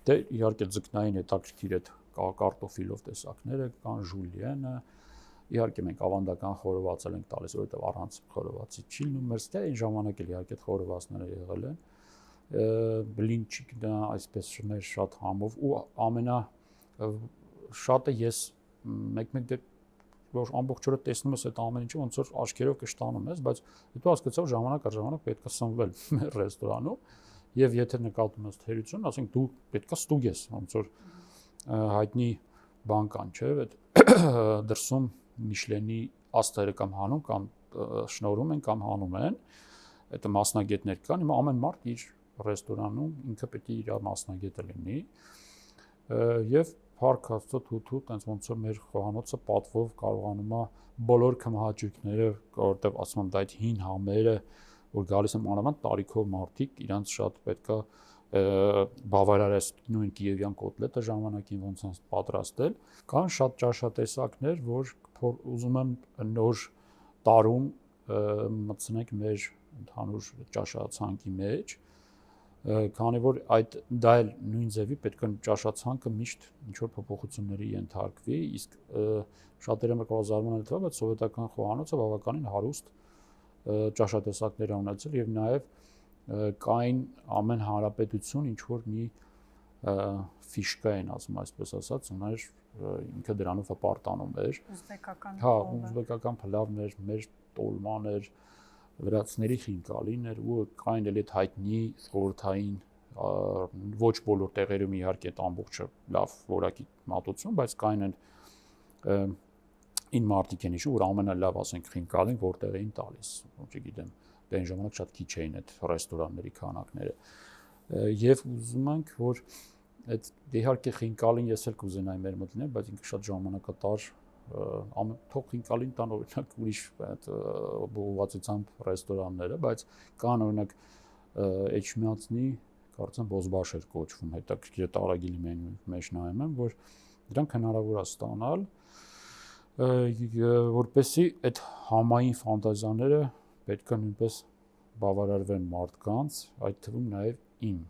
դե իհարկե ձկնային հետաքրքիր այդ կարտոֆիլով տեսակները կան ժուլիենը իհարկե մենք ավանդական խորովածել ենք տալիս որովհետև առանց խորովածի չի լինում մեր ստե այն ժամանակ էլ իհարկե այդ խորովածները եղել են բլինչիկն այսպես մեր շատ համով ու ամենա շատը ես մեկ-մեկ դե որ ամբողջ օրը տեսնում ես այդ ամեն ինչը ոնց որ աչքերով կշտանում ես բայց հետո հասկացա որ ժամանակ առ ժամանակ պետք է սնվել մեր ռեստորանում եւ եթե նկատում ես թերություն ասենք դու պետք է ստուգես ոնց որ հայտնի բան կան չէ այդ դրսում Միշլենի աստղերը կամ հանում կամ շնորհում են կամ հանում են այդ մասնագետներ կան հիմա ամեն մարդ իր ռեստորանում ինքը պետք է իր մասնագետը լինի եւ Փառք Աստծո թութու տենց ոնց որ մեր խոհանոցը պատվով կարողանում է բոլոր քմահաճույքները որտեվ ասում եմ դա այդ հին համերը որ գալիս են մանավանդ տարիքով մարդիկ իրանց շատ պետքա բավարարես նույն կիևյան կոտլետը ժամանակին ոնց են պատրաստել կան շատ ճաշատեսակներ որ ուզում եմ նոր տարում մտցնենք մեր ընդհանուր ճաշացանկի մեջ քանի որ այդ դա էլ նույն ձևի պետք է ճաշացանկը միշտ ինչ որ փոփոխությունների ենթարկվի իսկ շատերը կարող զարմանալ դա բայց սովետական խոհանոցը բավականին հարուստ ճաշատեսակներ ունեցել եւ նաեւ կային ամեն հանրապետություն ինչ որ մի ֆիշկա են ասում այսպես ասած ուներ ինքը դրանով հպարտանում էր ուզբեկական հա ուզբեկական փլավներ մեր տոլմաներ վրացների խինկալիներ ու կային էլ այդ հայտնի խորհրդային ոչ բոլոր տեղերում իհարկե այդ ամբողջը լավ որակի մատուցում բայց կային են ին մարդիկ են հիշում որ ամենալավ ասենք խինկալին որտեղ էին տալիս չգիտեմ դե այն ժամանակ շատ քիչ էին այդ ռեստորանների քանակները եւ ուզում ենք որ այդ իհարկե խինկալին ես էլ կուզենայի մեր մոտ լինել բայց ինքը շատ ժամանակատար թող խինկալին տան օրինակ ուրիշ այդ բողովածությամբ ռեստորանները բայց կան օրինակ Էջմիածնի կարծեմ բոզբաշեր կոչվում հետաքրքիր տարագիլի մենյու մեջ նայում եմ որ դրանք հնարավոր է ստանալ որպեսզի այդ համային ֆանտազիաները պետք է նույնպես բավարարվեն մարդկանց, այդ թվում նաև իմ,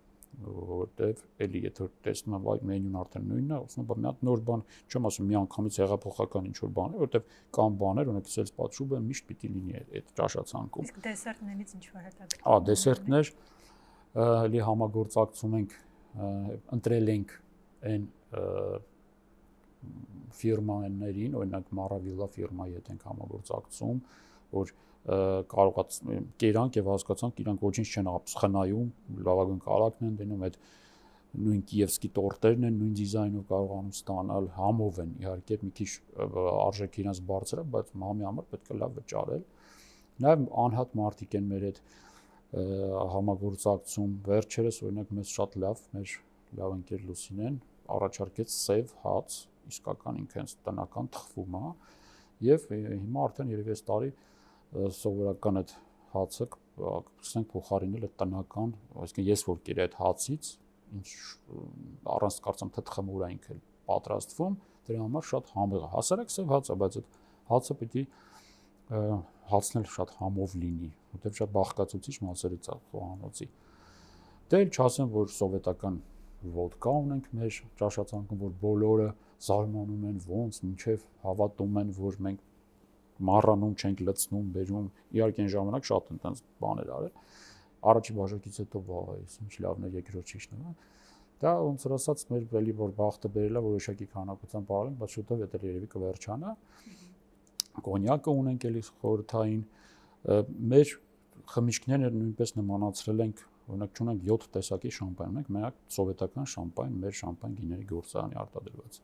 որտեվ էլի եթե տեսնում եմ այդ մենյուն արդեն նույնն է, ասում եմ մի հատ նոր բան, չեմ ասում մի անգամից հեղափոխական ինչ-որ բան է, որտեվ կան բաներ, օրինակ սելս պատշուբը միշտ պիտի լինի այդ ճաշացանկում։ Իսկ դեսերտներից ինչ-որ հետաքրքիր։ Ահա դեսերտներ էլի համագործակցում ենք, ընտրել ենք այն ֆիրմաներին, օրինակ Maravilla ֆիրմայի հետ ենք համագործակցում, որ կարողացան կերանք եւ հասկացանք իրանք ոչինչ չեն խնայում, լավագույն կարակն են դնում, այդ նույն կիևսկի տորտերն են, նույն դիզայնով կարողանում ստանալ, համով են, իհարկե մի քիչ արժեքը իրանց բարձր է, բայց համի համար պետք է լավ վճարել։ Նաեւ անհատ մարդիկ են մեր այդ համագործակցում, վերջերս օրինակ մեզ շատ լավ, մեր լավ ընկեր Լուսինեն առաջարկեց սև հաց, իսկական ինքնից տնական թխվում է, եւ հիմա արդեն երևի այս տարի սովորական այդ հացը սկսենք փոխարինել այդ տնական, այսինքն ես որ կերա այդ հացից, ինչ առանց կարծեմ թթխմուր է ինքը պատրաստվում, դրա համար շատ համեղ է։ Հասարակ սև հաց է, բայց այդ հացը պիտի հացնել շատ համով լինի, որտեղ շատ բաղկացուցիչ մասերից է խոհանոցի։ Դե էլ չասեմ, որ սովետական ոդկա ունենք մեր ճաշացանկում, որ բոլորը զարմանում են ոնց, մինչև հավատում են, որ մենք մառանում չենք լցնում, բերում, իհարկե այն ժամանակ շատ այնտենց բաներ արել։ Առաջի բաժակից հետո վայ, ինչ լավն է, երկրորդ ճիշտն է։ Դա ոնց որ ասած մեր վելի որ բախտը բերելա որոշակի քանակությամբ բարել, բայց շուտով դա երևի կվերջանա։ Կոնյակը ունենք էլի խորհրդային, մեր խմիչքները նույնպես նմանացրել ենք, օրինակ ունենք 7 տեսակի շամպայն, ունենք մենակ սովետական շամպայն, մեր շամպայն գիների գործարանի արտադրված,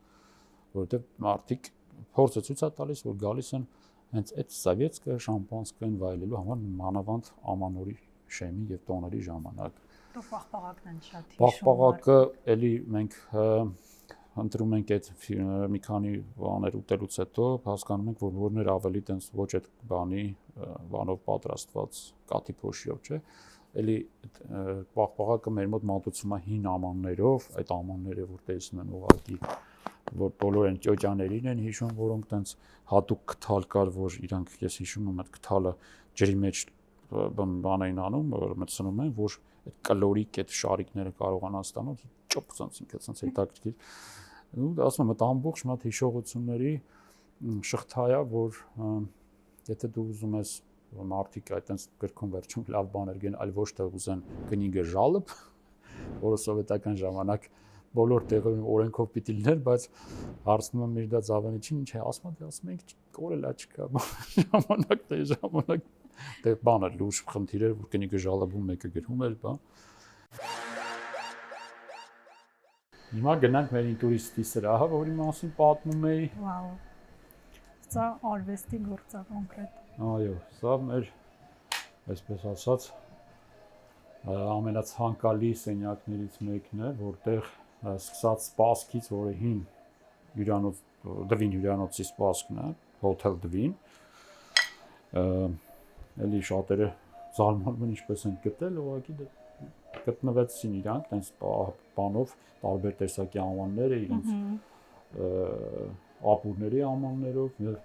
որովհետև մարդիկ փորձը ցույց է տալիս, որ գալիս են հենց այդ սովետսկը շամպանսկեն վայելելու համար մանավանդ ամանորի շեմի եւ տոների ժամանակ։ Դու պաղպաղակն են շատ հիշում։ Պաղպաղակը էլի մենք ընտրում ենք այդ մի քանի բաներ ուտելուց հետո հասկանում ենք, որ որներ ավելի տենց ոչ այդ բանով պատրաստված կաթի փոշիով, չէ, էլի պաղպաղակը մեր մոտ մատուցում է հին ամաններով, այդ ամանները որ տեսնում են ուղղակի որ բոլոր այն ճոճաներին են հիշում, որոնք տենց հատուկ քթալ կար, որ իրանք ես հիշում եմ այդ քթալը ջրի մեջ բան էին անում, մտցնում են, որ այդ կլորիկ այդ շարիկները կարողանան ստանալ, ճոպ ցած ինքը ցած հետաքրքիր։ Ու ասում եմ, այդ ամբողջ մատ հիշողությունների շղթա է, որ եթե դու ուզում ես մարդիկ այտենց գրքում վերջում լավ բաներ գեն, այլ ոչ թե ուզեն կնիգը ժալып, որը սովետական ժամանակ բոլոր տեղերում օրենքով պիտի լիներ, բայց հարցնում եմ Միրդադ Զավենիչին, ինչ է ասում, ասում ենք կորելա չկա, ժամանակ դե բանը լուրջ խնդիր էր, որ կնիգը ժալաբում մեկը գրում էր, բա։ Հիմա գնանք մեր ինտուրիստի սրահը, որի մասին պատմում էի։ Վաու։ Սա արվեստի գործ է կոնկրետ։ Այո, սա մեր, այսպես ասած, ամենացանկալի սենյակներից մեկն է, որտեղ սկսած սպասքից, որը հին հյուրանոց, Դվին հյուրանոցի սպասքն է, հոթել Դվին, էլի շատերը զարմանում են ինչպես են գտել, ուղղակի գտնվեցին իրանք, տենց բանով տարբեր տեսակի ամանները, իրենց ապուրների ամաններով, եւ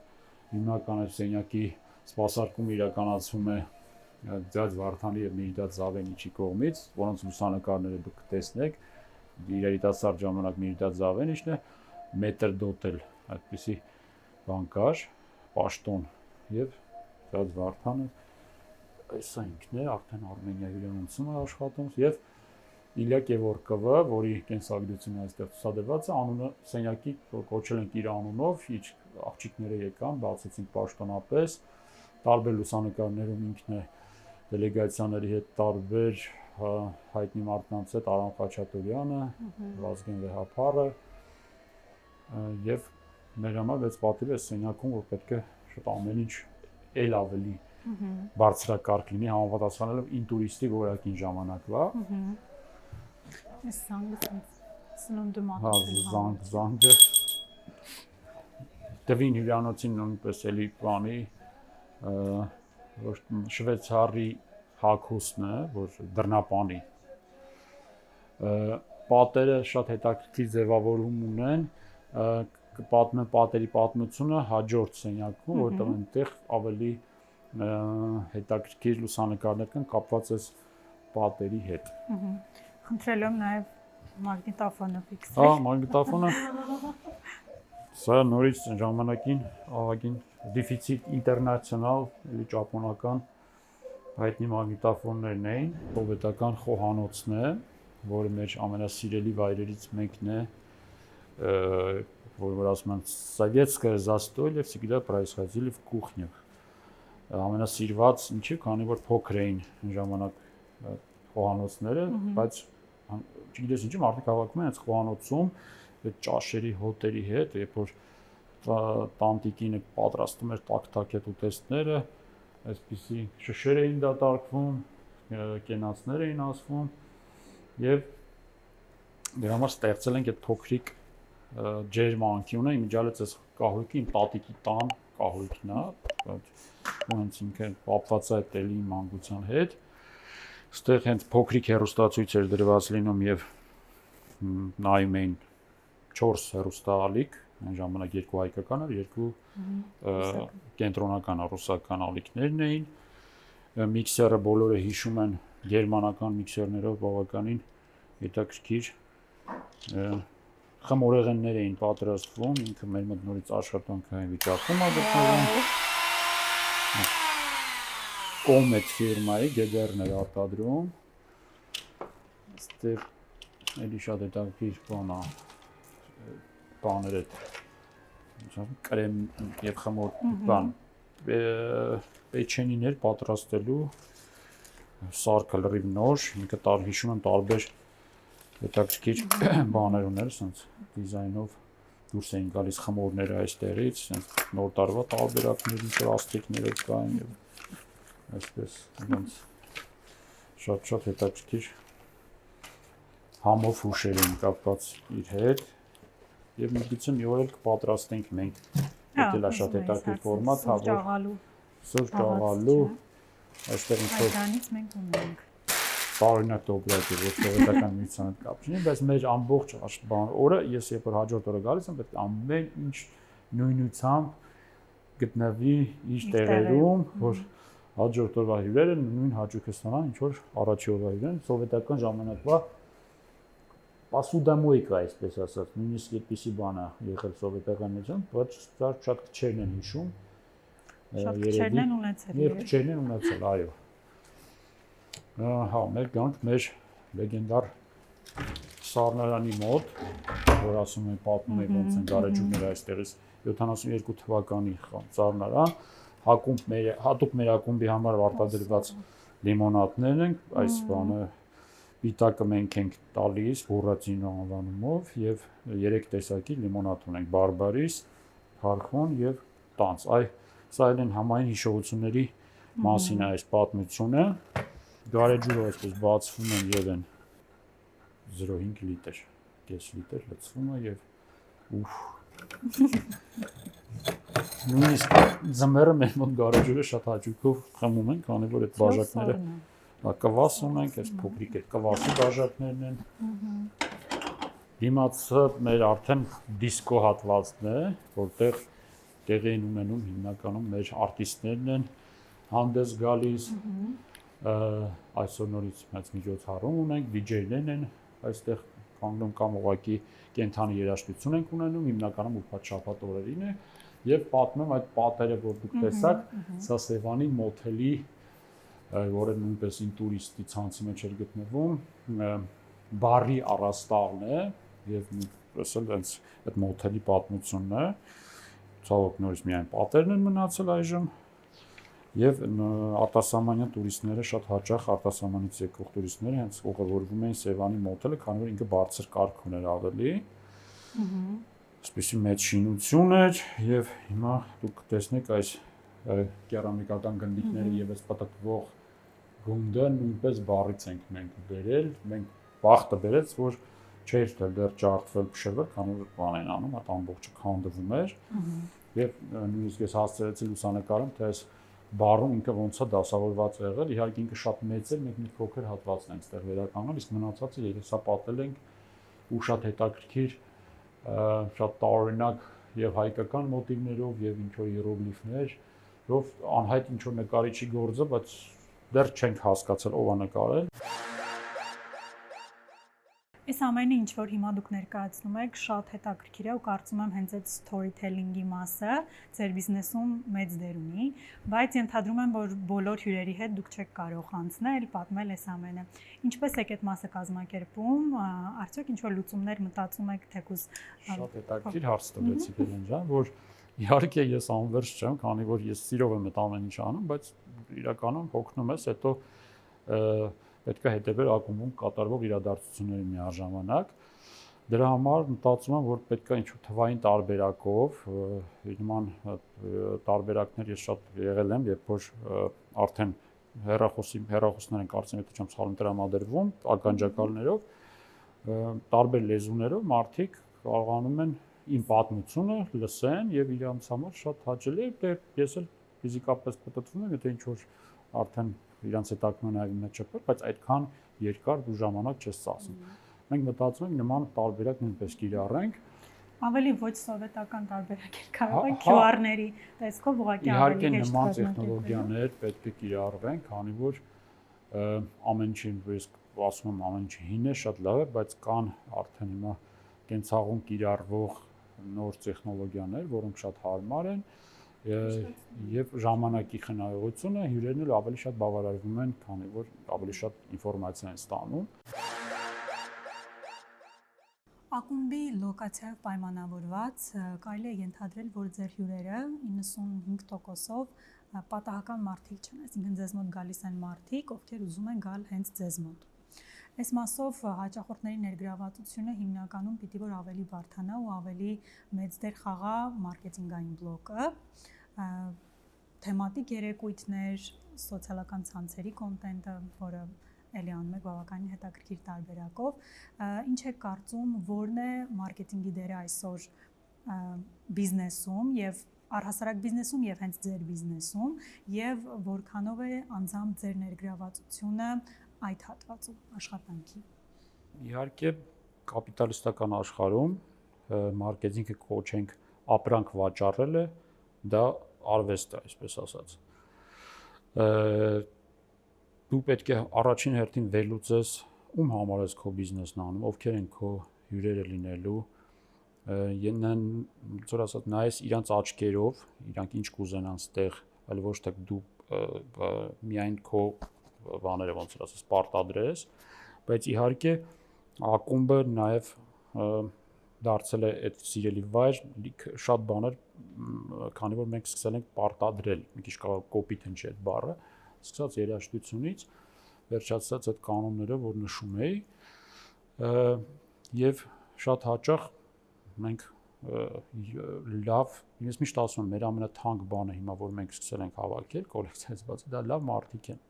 հիմնական այդ սենյակի սպասարկումը իրականացվում է Ձյաձ Վարդանի եւ Միրդադ Զավենիչի կողմից, որոնց լուսանկարները դուք կտեսնեք, երիտասարդ ժամանակ Միրդադ Զավենիչն է մետր դոտել, այդպիսի բան կար, պաշտոն եւ Ձյաձ Վարդանը, այսա ինքն է արդեն Արմենիա հյուրանոցում է աշխատում եւ Իլյա Կևորկովը, որի կենսագրությունը այստեղ ցուցադրված է, անունը սենյակի կոչել ենք իր անունով, իր աղջիկները եկան, բացեցինք պաշտոնապես, տարբեր լուսանկարներում ինքն է դելեգացիաների հետ տարբեր հայտնի մարդկանց հետ Արամ Խաչատուրյանը, Վազգեն Վեհափարը եւ մեր համար մեծ պատիվ է սենյակում, որ պետք է շատ ամեն ինչ էլ ավելի բարձրակարգ լինի, համապատասխանելով ինտուրիստի որակին ժամանակվա։ Այս զանգը սնունդը մատուցել։ Զանգը Դվին հյուրանոցին նույնպես էլի բանի շվեյցարի հագուստն է, որ դռնապանի պատերը շատ հետաքրքիր ձևավորում ունեն, կպատմեմ պատերի պատմությունը հաջորդ սենյակում, որտեղ այնտեղ ավելի հետաքրքիր լուսանկարներ կան կապված այս պատերի հետ։ Խնդրել եմ նաև մագնիտոֆոնը ֆիքսել։ Մագնիտոֆոնը սա նորից ժամանակին ահագին դիֆիցիտ ինտերնացիոնալ, էլի ճապոնական հայտնի մագնիտոֆոններն էին, սովետական խոհանոցն է, որը մեր ամենասիրելի վայրերից մեկն է, որ ասում են Սովետское застолье всегда происходили в кухнях։ Ամենասիրված ինչի, քանի որ փոքր էին ժամանակ խոհանոցները, բայց չգիտես ինչի մարդիկ հավաքում են այս խոհանոցում այդ ճաշերի հոտերի հետ, երբ որ տանտիկինը պատրաստում էր տակ-տակ այդ ուտեստները, այսպիսի շշեր էին դատարկվում, կենացներ էին ասվում եւ դրա համար ստեղծել ենք այդ փոքրիկ ջերմանկյունը, իմիջիալից այս կահույքը իմ տատիկի տան կահույքն է, ոնց ինքը կապված է այդ էլի մանկության հետ։ Այստեղ հենց փոքրիկ հեռուստացույց էր դրված լինում եւ նայում էին 4 հեռուստաալիք, այն ժամանակ 2 հայկական էր, 2 կենտրոնական ռուսական ալիքներն էին։ Միքսերը բոլորը հիշում են գերմանական միքսերներով բավականին հետաքրքիր խմորեղեններ էին պատրաստվում, ինքը մեր մոտ նորից աշխատանքային վիճակում է գտնվում։ Կոմետ ֆիրմայի գեդերներ արտադրում։ Այստեղ էլի շատ հետաքրքիր բան է, բաներ այդ կրեմ եւ խմոր բան պեչենիներ պատրաստելու սարքը լրիվ նոր, ինքը հիշում եմ տարբեր հետաքրքիր բաներ ուներ, ասենց դիզայնով դուրս էին գալիս խմորները այստեղից, ասենց նոր տարվա տարբերակների պլաստիկները կային եւ այսպես այնց շատ հետաքրքիր համով հուշեր էին կապված իր հետ եւ միգուցե մի օր էլ կպատրաստենք մենք դա շատ հետաքրքիր ֆորմատ, հա, սուրճ աղալու, այստեղ ինչ որ դրանից մենք ունենք տարօրինակ դոբրակ է, ոչ սովետական միության հետ կապ չունի, բայց մեր ամբողջ օրը ես երբ որ հաջորդ օրը գալիս եմ, պետք է ամեն ինչ նույնությամբ գտնվի իր տեղերում, որ հաջորդ օրվա հյուրերը նույն հաճույքը ստանան, ինչ որ առաջի օրվա հյուրերն սովետական ժամանակվա посудомойка, այսպես ասած, նույնիսկ այդպիսի բան է եղել սովետական միջում, բայց դա շատ քչերն են հիշում։ Շատ քչերն են ունեցել։ Երբ քչերն են ունեցել, այո։ Հա, մեր գանք մեր լեգենդար Սառնարանի մոտ, որ ասում են պատմում են ոնց են գարեջուրները այստեղից 72 թվականի Սառնարան, հատուկ մեր ակումբի համար արտադրված լիմոնադներ են, այս բանը պիտակը մենք ենք տալիս բուրրատինո անվանումով եւ 3 տեսակի լիմոնադ ունենք՝ բարբարիս, փարխոն եւ տանց։ Սա են համային հիշողությունների մասին այս պատմությունը։ Գարեջուրը այսպես բացվում են եւ են 0.5 լիտր, կես լիտր լցվում է եւ ուֆ։ Նույնիսկ ձմեռը մեր մոտ գարեջուրը շատ հաճույքով խմում են, քանի որ այդ բաժակները կվաս ունենք, այս փոքրիկ այդ կվասի բաժակներն են։ Դիմացը մեր արդեն դիսկո հատվածն է, որտեղ տեղի են ունենում հիմնականում մեր արտիստներն են հանդես գալիս։ Այսօր նորից մեծ միջոցառում ունենք, DJ-ներն են այստեղ կանգնում կամ ուղղակի կենթանի երաժշտություն ենք ունենում, հիմնականում ուրբաթ-շաբաթ օրերին է եւ պատմում այդ պատերը, որ դուք տեսաք, սա Սևանի մոթելի, որը նույնպես տուրիստի ցանցի մեջ էր գտնվում, բարի առաստաղն է եւ նույնպես էլ այդ մոթելի պատմությունն է։ Ցավոք նորից միայն պատերն են մնացել այժմ եւ արտասահմանյան տուրիստները շատ հաճախ արտասահմանից եկող տուրիստները հենց ուղևորվում են Սևանի մոթելը, քանի որ ինքը բարձր կարգ ուներ ավելի։ Այսպեսի մեծ շինություն էր եւ հիմա դուք տեսնեք այս կերամիկական գնդիկները եւ այս պատկվող գունդը նույնպես բառից ենք մենք բերել, մենք բախտը բերեց, որ չէր դեռ ջարդվել, փշրվել, քանի որ բան են անում, այդ ամբողջը քանդվում էր եւ նույնիսկ ես հասցրեցի լուսանկարում, թե այս բառում ինքը ոնց է դասավորված եղել, իհարկե ինքը շատ մեծ էր, մենք մի փոքր հատվածն ենք ստեղ վերականգնել, իսկ մնացածը երեսա պատել ենք ու շատ հետաքրքիր, շատ տարօրինակ եւ հայկական մոտիվներով եւ ինչ որ հիերոգլիֆներով անհայտ ինչ որ նկարիչի գործը, բայց դեռ չենք հասկացել ով է նկարել։ Այս ամենը ինչ որ հիմա դուք ներկայացնում եք, շատ հետաքրքիր է ու կարծում եմ հենց այդ storytelling-ի մասը ձեր բիզնեսում մեծ դեր ունի, բայց ենթադրում եմ, որ բոլոր հյուրերի հետ դուք չեք կարող անցնել, պատմել այս ամենը։ Ինչպես եք այդ մասը կազմակերպում, արդյոք ինչ որ լուծումներ մտածում եք, թեկուզ Շատ հետաքրքիր հարց տվեցիք Էլեն ջան, որ իհարկե ես անվերջ չեմ, քանի որ ես սիրով եմ այդ ամեն ինչ անում, բայց իրականում հոգնում ես, հետո պետք է հետևել ակումբում կատարվող իրադարձությունների միաժամանակ։ Դրա համար մտածում եմ, որ պետք է ինչ-որ թվային տարբերակով, նման տարբերակներ ես շատ եղել եմ, երբ որ արդեն հեռախոսներ են կարծեմ, եթե չեմ սխալվում, տրամադրվում ականջակալներով, տարբեր լեզուներով մարդիկ կարողանում են իմ պատմությունը լսեն եւ իրանց համար շատ հաճելի է, դե ես էլ ֆիզիկապես պատտվում եմ, եթե ինչ-որ արդեն իրանց հետաքրքրում է նայում չփոր, բայց այդքան երկար ու ժամանակ չես ծախսում։ Մենք մտածում ենք նման տարբերակ նույնպես կիրառենք։ Ավելի ոչ սովետական տարբերակեր կարող են QR-ների տեսքով ուղղակի ավելի իհարկե նման տեխնոլոգիաներ պետք է կիրառվեն, քանի որ ամեն ինչին ես ասում եմ ամեն ինչը հին է, շատ լավ է, բայց կան արդեն հիմա կենցաղում կիրառվող նոր տեխնոլոգիաներ, որոնք շատ հարմար են եւ ժամանակի խնայողությունը հյուրերն էլ ավելի շատ բավարարվում են, քանի որ ավելի շատ ինֆորմացիա են ստանում։ Ակումբի լոկացիայով պայմանավորված կարելի է ենթադրել, որ ձեր հյուրերը 95%-ով պատահական մարդիկ չեն, այսինքն ձեզ մոտ գալիս են մարդիկ, ովքեր ուզում են գալ հենց ձեզ մոտ։ Այս մասով հաճախորդների ներգրավվածությունը հիմնականում պիտի որ ավելի բարդանա ու ավելի մեծ դեր խաղա մարքեթինգային բլոկը, թեմատիկ երեկույթներ, սոցիալական ցանցերի կոնտենտը, որը էլի անում եք բավականին հետաքրքիր տարբերակով։ Ինչ եք կարծում, որն է մարքեթինգի դերը այսօր բիզնեսում եւ առհասարակ բիզնեսում եւ հենց ձեր բիզնեսում եւ որքանով է անձամբ ձեր ներգրավվածությունը այդ հատվածում աշխատանքի։ Իհարկե կապիտալիստական աշխարհում մարքեթինգը կոչենք ապրանք վաճառելը, դա արվեստ է, այսպես ասած։ Դու պետք է առաջին հերթին վերլուծես, ում համար ես քո բիզնեսն անում, ովքեր են քո հյուրերը լինելու, ծոր ասած նայես իրանց աչքերով, իրանք ինչ կուզենան ստեղ, այլ ոչ թե դու միայն քո բաները ոնց որ ասած պարտադրես, բայց իհարկե ակումբը նաև դարձել է այդ սիրելի վայր, շատ բաներ, քանի որ մենք սկսել ենք պարտադրել, մի քիչ կարող կոպիտ հնչի այդ բառը, սկսած երաժշտությունից, վերջացած այդ կանոններով, որ նշում էի, եւ շատ հաճախ մենք լավ, ես միշտ ասում եմ, մեր ամենաթանկ բանը հիմա, որ մենք սկսել ենք հավաքել, կոլեկցիայից բացի, դա լավ մարդիկ են։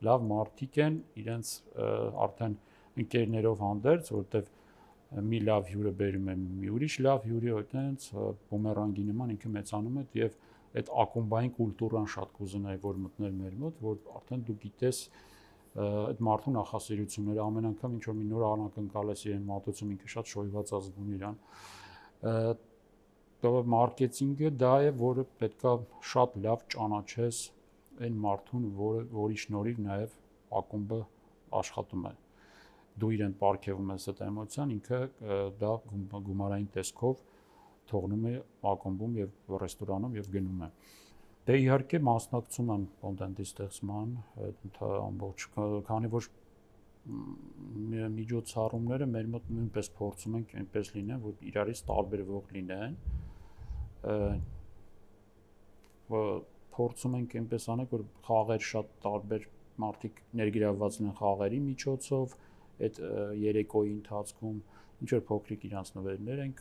Լավ մարդիկ են, իրենց արդեն ընկերներով հանդերձ, որտեվ մի լավ հյուրը բերում է մի ուրիշ լավ հյուրի, այդտենց բումերանգի նման ինքը մեծանում է եւ այդ ակումբային կուլտուրան շատ կուզենայի, որ մտներ մեր մոտ, որ արդեն դու գիտես այդ մարդու նախասիրությունները, ամեն անգամ ինչ որ մի նոր անակնկալ ես իրեն մատուցում, ինքը շատ շոյված ազգում իրան։ Մարքեթինգը դա է, որը պետքա շատ լավ ճանաչես այն մարդուն, որի շնորհիվ նաև ակումբը աշխատում է։ Դու իրեն պարգևում ես այդ էմոցիան, ինքը դա գումարային տեսքով թողնում է ակումբում եւ ռեստորանում եւ գնում է։ Դե իհարկե մասնակցում եմ կոնտենտի ստեղծման, այդ ամբողջ, քանի որ միջոցառումները մեր մոտ նույնպես փորձում ենք այնպես լինեն, որ իրարից տարբերվող լինեն։ Փորձում ենք այնպես անել, որ խաղեր շատ տարբեր մարդիկ ներգրավված լինեն խաղերի միջոցով, այդ երեկոյի ընթացքում ինչ որ փոքրիկ իրանց նվերներ ենք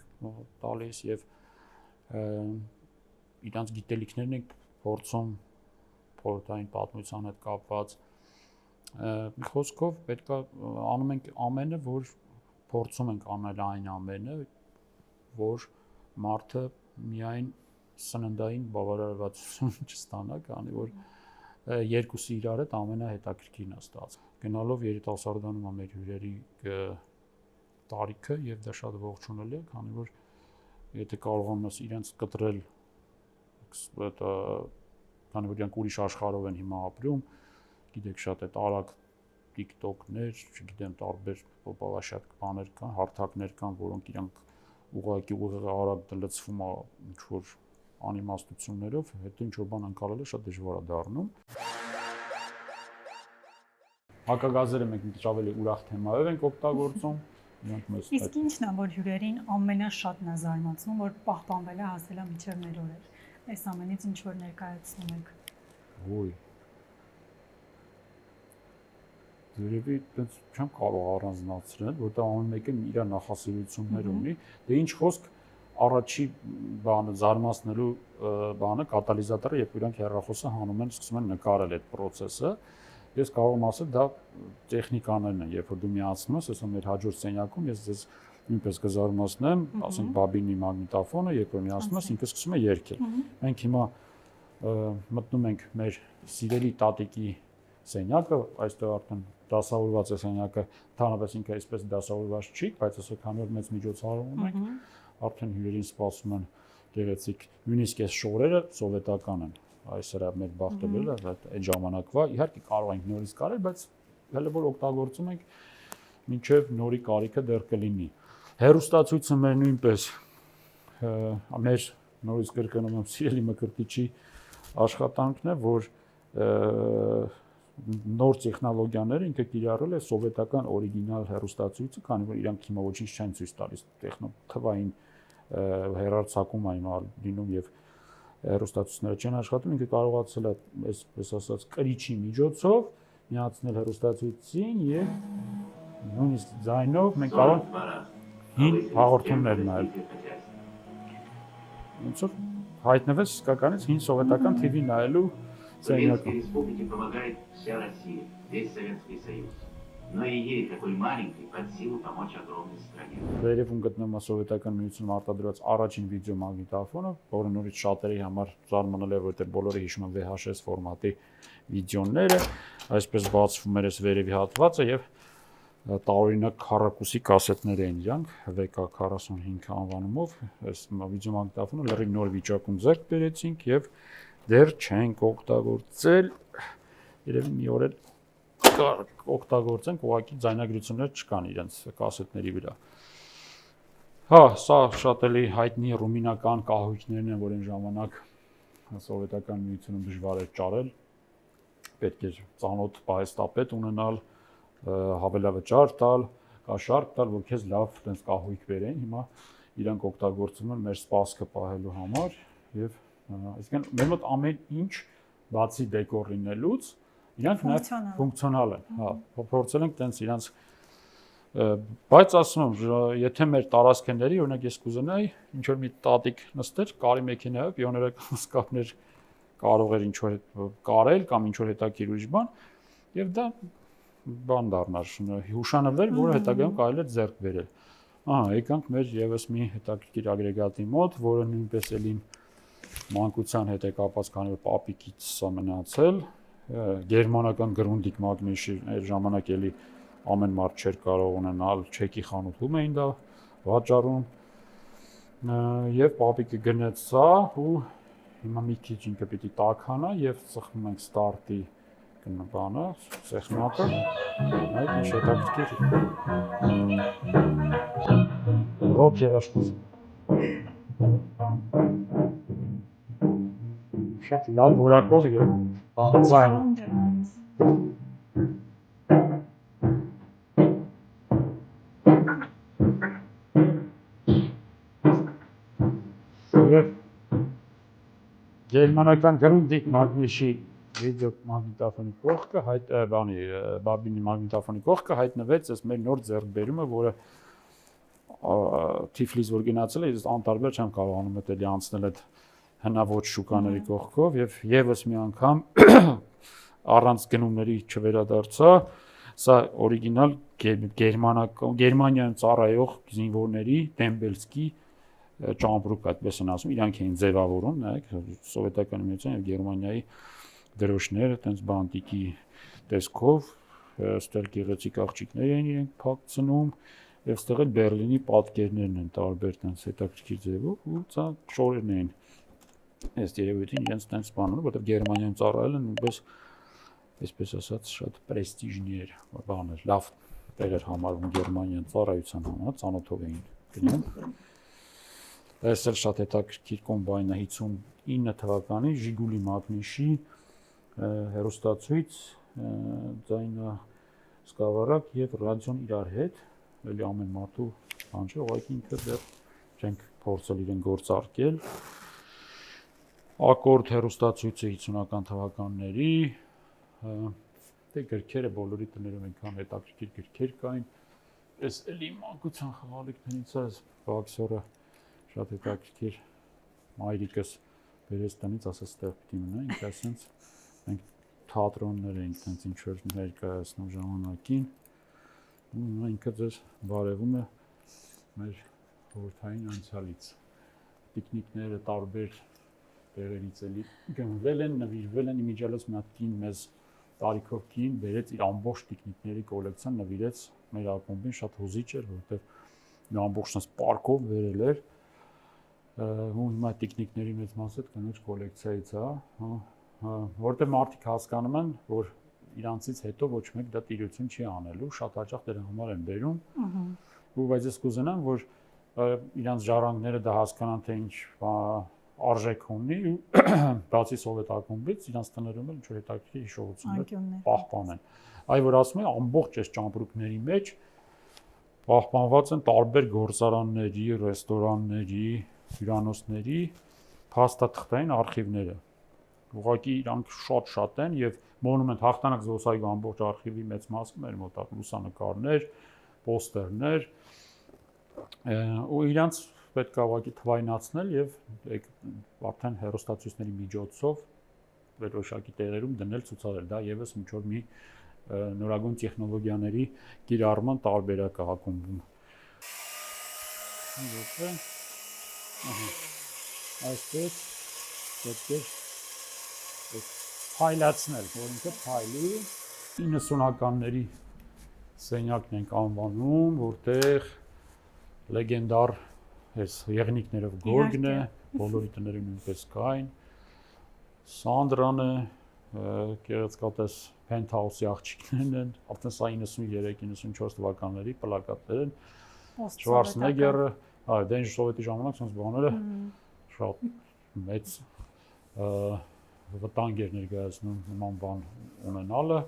տալիս եւ իրանց գիտելիքներն ենք փորձում խորհրդային պատմության հետ կապված խոսքով պետքա անում ենք ամենը, որ փորձում ենք անել այն ամենը, որ մարդը միայն սննդային բավարարվածություն չստանա, քանի որ երկուսի իրար հետ ամենահետաքրքիրն է ստացվում։ Գնալով երիտասարդանում մեր հյուրերի տարիքը եւ դա շատ ողջունելի է, քանի որ եթե կարողանում ես իրենց կտրել, քանի որ իրանք ուրիշ աշխարհով են հիմա ապրում, գիտեք շատ այդ արագ TikTok-ներ, չգիտեմ, տարբեր բավարար բաներ կան, հարթակներ կան, որոնք իրանք ուղղակի արագ լցվում է ինչ որ անիմաստություններով, հետո ինչ որ բան անցալելը շատ դժվար է դառնում։ Հակագազերը մենք մի ավելի ուրախ թեմայով ենք օգտագործում, իրանք մեզ։ Իսկ ի՞նչն է, որ հյուրերին ամենաշատն է զարմացնում, որ պահպանվել է հասել է մինչև մեր օրեր։ Այս ամենից ինչ որ ներկայացնում եք։ Ոյ։ Երևի այդպես չեմ կարող առանձնացնել, որտեղ ամեն մեկը իր նախասիրություններ ունի։ Դե ինչ խոսք առաջի բանը զարմացնելու բանը կատալիզատորը, երբ իրանք հեռախոսը հանում են, սկսում են նկարել այդ process-ը։ Ես կարող եմ ասել, դա տեխնիկաներն են, երբ որ դու միացնում ես, ասում մեր հաջորդ սենյակում ես ձեզ նույնպես կզարմացնեմ, ասենք բաբինի մագնիտոֆոնը, երբ որ միացնում ես, ինքը սկսում է երգել։ Մենք հիմա մտնում ենք մեր սիրելի տատիկի սենյակը, այստեղ արդեն դասավորված է սենյակը, ընդհանրապես ինքը այսպես դասավորված չի, բայց ասեք քանի որ մեծ միջոցառում ունենք, արդեն հյուրերին սպասում են գեղեցիկ, նույնիսկ այս շորերը սովետական են, այս հրա մեր բախտելը այդ ժամանակվա, իհարկե կարող ենք նորից կարել, բայց հələ որ օգտագործում ենք, մինչև նորի կարիքը դեռ կլինի։ Հեռուստացույցը մեր նույնպես մեր նորից կրկնում եմ սիրելի Մկրտիչի աշխատանքն է, որ նոր տեխնոլոգիաները ինքը կիրառել է սովետական օրիգինալ հեռուստացույցը, քանի որ իրանք հիմա ոչինչ չեն ցույց տալիս, թվային հեռարձակում այն լինում եւ հեռուստացույցները չեն աշխատում, ինքը կարողացել է այսպես ասած կրիչի միջոցով միացնել հեռուստացույցին եւ նույնիսկ ձայնով մենք կարող ենք հին հաղորդումներ նայել։ Ոնց որ հայտնվեց իսկականից հին սովետական TV նայելու Советской Республике помогает вся Россия, весь Советский Союз. Но и ей, такой маленькой, под силу помочь огромной стране. Վերևում գտնվում է սովետական միությունում արտադրված առաջին վիդեոմագնիտոֆոնը, որը նորից շատերի համար զարմանալի է, որտեղ բոլորը հիշում են VHS ֆորմատի վիդեոները, այսպես բացվում էր այս վերևի հատվածը եւ տարօրինակ քառակուսի կասետներ էին իրանք VK45 անվանումով, այս վիդեոմագնիտոֆոնը լրիվ նոր վիճակում ձեռք բերեցինք եւ դեռ չենք օգտագործել, երևի մի օր էլ օգտագործենք, ուղղակի ձայնագրություններ չկան իրենց կասետների վրա։ Հա, սա շատ էլի հայտնի ռումինական կահույքներն են, որ այն ժամանակ սովետական միությունում դժվար էր ճարել, պետք էր ծանոթ պահեստապետ ունենալ, հավելավճար տալ, կաշառք տալ, որ քեզ լավ տենց կահույք բերեն, հիմա իրանք օգտագործում են մեր սպասքը պահելու համար եւ այսինքն մեր մոտ ամեն ինչ բացի դեկոր լինելուց իրանք նաև ֆունկցիոնալ են, հա, փորձել ենք տենց իրանք բայց ասում եմ, եթե մեր տարածքների, օրինակ ես կուզենայի ինչ որ մի տատիկ նստեր, կարի մեքենայով, պիոներական սկապներ կարող էր ինչ որ կարել կամ ինչ որ հետաքրքիր ուրիշ բան, եւ դա բան դառնար, հուշանվեր, որը հետագայում կարելի է ձեռք բերել։ Ահա, եկանք մեր եւս մի հետաքրքիր ագրեգատի մոտ, որը նույնպես էլի մանկության հետ է կապված, քանի որ պապիկից սա մնացել, գերմանական գրունդիկ մագնիշի այդ ժամանակ էլի ամեն մարդ չէր կարող ունենալ, չեկի խանութում էին դա վաճառում եւ պապիկը գնեց սա ու հիմա մի քիչ ինքը պիտի տաքանա եւ ծխնում ենք ստարտի բանը, սեղմակը, այդ ինչ հետաքրքիր ռոք երաշտուց շատ լավ որակով եւ բանձայն Գերմանական գրունդիկ մագնիշի վիդեո մագնիտոֆոնի կողքը բաբինի մագնիտոֆոնի կողքը հայտնվեց այս մեր նոր ձեռքբերումը, որը Թիֆլիս որ գնացել է, ես անտարբեր չեմ կարողանում այդելի անցնել այդ հնաոճ շուկաների կողքով եւ եւս մի անգամ առանց գնումների չվերադարձա, սա օրիգինալ Գերմանիայում ծառայող զինվորների Դեմբելսկի ճամպրուկ այդպես են ասում, իրանք էին ձևավորում, նայեք, սովետական միության եւ Գերմանիայի դրոշները, տենց բանտիկի տեսքով, ստեղ գեղեցիկ աղջիկներ էին իրենք փակցնում, եւ ստեղ էլ Բերլինի պատկերներն են տարբեր տենց հետաքրքիր ձևով ու սա շորերն էին։ Այս երևույթին իրենց տենց բանում, որտեղ Գերմանիայում ծառայել են նույնպես այսպես ասած շատ պրեստիժնի էր, բան էր, լավ տեղ էր համարվում Գերմանիան ծառայության համար, ծանոթով էին գնում։ Այս էլ շատ հետաքրքիր կոմբայն է 59 թվականի Ժիգուլի մագնիշի հեռուստացույց, ձայնա սկավառակ եւ ռադիոն իրար հետ, էլի ամեն մարդու բան չէ, ուղղակի ինքը դեռ չենք փորձել իրեն գործարկել։ Ակորդ հեռուստացույցը 50-ական թվականների, դե գրքերը բոլորի տներում այնքան հետաքրքիր գրքեր կային։ Այս էլի մանկության խաղալիքներից է բաքսորը շատ հետաքրքիր մայրիկս բերեց տնից, ասաց ստեղ պիտի մնա, ինքը ասենց մենք թատրոններ էինք տենց ինչ որ ներկայացնում ժամանակին ու ինքը ձեզ բարևում է մեր խորհրդային անցյալից տիկնիկները տարբեր տեղերից էլի գնվել են, նվիրվել են, իմիջիալոց մի հատ կին մեզ տարիքով կին բերեց իր ամբողջ տիկնիկների կոլեկցիան նվիրեց մեր ակումբին, շատ հուզիչ էր, որովհետև մի ամբողջ պարկով վերել էր ու հիմա տիկնիկների մեծ մասը կնոջ կոլեկցիայից է, որտեղ մարդիկ հասկանում են, որ իրանցից հետո ոչ մեկ դա տիրություն չի անելու, շատ հաճախ դրա համար են բերում, ու բայց ես կուզենամ, որ իրանց ժառանգները դա հասկանան, թե ինչ արժեք ունի, բացի սովետ ակումբից, իրանց տներում էլ ինչ-որ հետաքրքիր հիշողություններ պահպանեն։ Այ որ ասում եմ, ամբողջ այս ճամպրուկների մեջ պահպանված են տարբեր գործարանների, ռեստորանների, հյուրանոցների փաստաթղթային արխիվները։ Ուղղակի իրանք շատ են եւ մոնումենտ հաղթանակ զբոսայգու ամբողջ արխիվի մեծ մասը մեր մոտ է լուսանկարներ, պոստերներ ու իրանց պետք է ուղղակի թվայնացնել եւ արդեն հեռուստացույցների միջոցով վերոշակի տեղերում դնել ցուցադրել։ Դա եւս ինչ որ մի նորագույն տեխնոլոգիաների կիրառման տարբերակ է ակումբում։ Ահա։ Այստեղ պետք է փայլացնել, որ ինքը փայլի 90-ականների սենյակն ենք անվանում, որտեղ լեգենդար այս եղնիկներով Գորգն է, բոլորի տները նույնպես կային։ Սանդրան է, գեղեցկատես Penthouse-ի աղջիկներն են, արդեն սա 93-94 թվականների պլակատներ են։ Շվարցնեգերը, դեն սովետի ժամանակ sense բաները շատ մեծ վտանգ էր ներկայացնում նման բան ունենալը։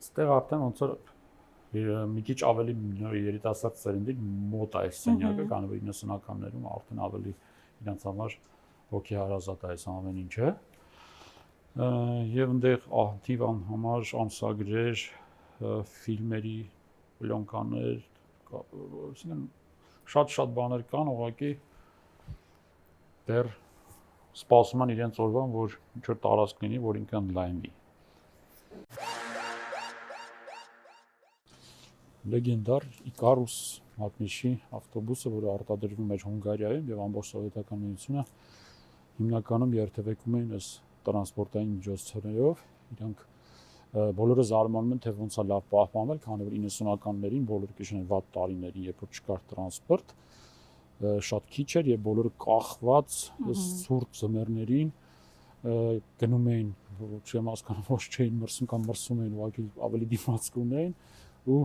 Այստեղ արդեն ոնց որ մի քիչ ավելի երիտասարդ սերնդի մոտ է այս սենյակը, քանի որ 90-ականներում արդեն ավելի իրենց համար հոգեհարազատ է այս ամեն ինչը։ Եվ այնտեղ ակտիվան համար ամսագրեր, ֆիլմերի պլյոնկաներ, այսինքն շատ բաներ կան, ուղղակի դեռ սպասում են իրենց օրվան, որ ինչ որ տարածք լինի, որ ինքը օնլայնի։ Լեգենդար Իկարուս մատնիշի ավտոբուսը, որը արտադրվում էր Հունգարիայում եւ ամբողջ սովետական միությունը հիմնականում երթևեկում էին այս տրանսպորտային միջոցներով, իրանք բոլորը զարմանում են, թե ոնց է լավ պահպանվել, քանի որ 90-ականներին բոլորը կհիշեն վատ տարիներին, երբ որ չկար տրանսպորտ, շատ քիչ էր եւ բոլորը կախված սուրճ ձմեռներին գնում էին, չեմ հասկանում, ոչ չէին մրսում կամ մրսում էին, ուղղակի ավելի դիմացկ ունեին ու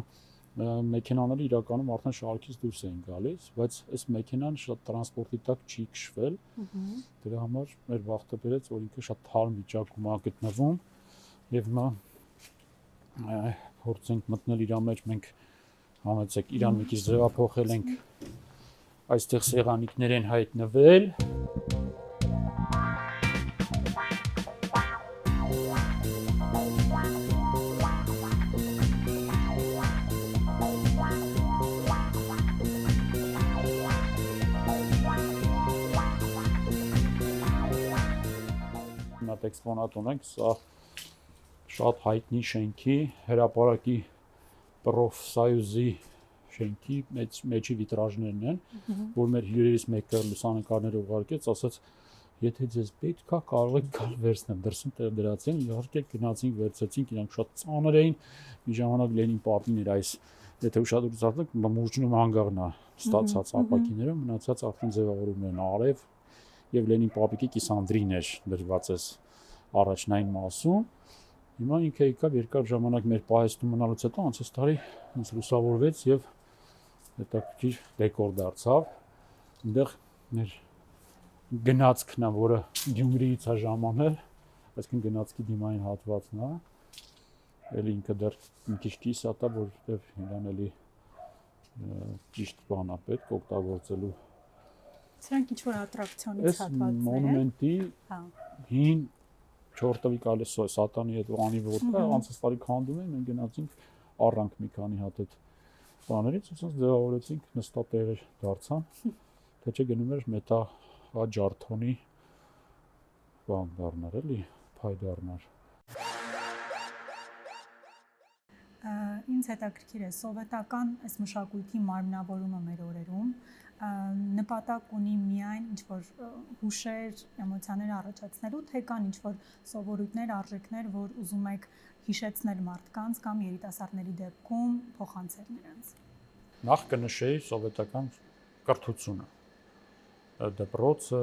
մեքենաները իրականում արդեն շարքից դուրս էին գալիս, բայց այս մեքենան շատ տրանսպորտի տակ չի քշվել։ Դրա համար մեր բախտը բերեց, որ ինքը շատ թարմ վիճակում է գտնվում եւ հիմա փորձենք մտնել իր մեջ, մենք համեցեք իրան մի քիչ ձևափոխել ենք այստեղ սեղանիկներ են հայտնվել։ Էքսպոնատ ունենք, սա շատ հայտնի շենքի, հրապարակի պրոֆսայուզի շենքի մեջի վիտրաժներն են, որ մեր հյուրերից մեկը լուսանկարները ուղարկեց, ասաց, եթե ձեզ պետք է, կարող եք գալ վերցնել, դրսում տեղ դրացին, իհարկե գնացինք, վերցրեցինք, իրանք շատ ծանր էին, մի ժամանակ Լենին պապին էր այս, եթե ուշադրություն դարձնեք, մուրճնում հանգաղն է ստացած ապակիներում, մնացած արդեն ձևավորումներն են արև եւ Լենին պապիկի կիսանդրին էր դրված էս առաջնային մասում։ Հիմա ինքը եկավ երկար ժամանակ մեր պահեստում մնալուց հետո անցած տարի ինձ լուսավորվեց եւ հետաքրքիր դեկոր դարձավ։ Այնտեղ մեր գնացքն է, որը Գյումրիից է ժամանել, այսինքն գնացքի դիմային հատվածն է։ Էլի ինքը դեռ մի քիչ կիսա տա, որովհետեւ իրան էլի ճիշտ բան է պետք օգտագործելու։ Սրանք ինչ որ ատրակցիոնից հատվածներ են։ Մոնումենտի հին Չորտովի կալեսո է սատանի հետ անի որտեղ անցած տարի քանդում են, մենք գնացինք առանք մի քանի հատ այդ բաներից, ուսած ձևավորեցինք նստատեղեր դարձան, թե չէ գնում էր մետաղաջարդոնի բան դառնար էլի, փայ դառնար։ Ինձ հետաքրքիր է սովետական այս մշակույթի մարմնավորումը մեր օրերում նպատակ ունի միայն ինչ-որ հուշեր, էմոցիաներ առաջացնելու, թե կան ինչ-որ սովորույթներ, արժեքներ, որ ուզում եք հիշեցնել մարդկանց կամ երիտասարդների դեպքում փոխանցել նրանց։ Նախ կնշեի սովետական կրթությունը, դպրոցը,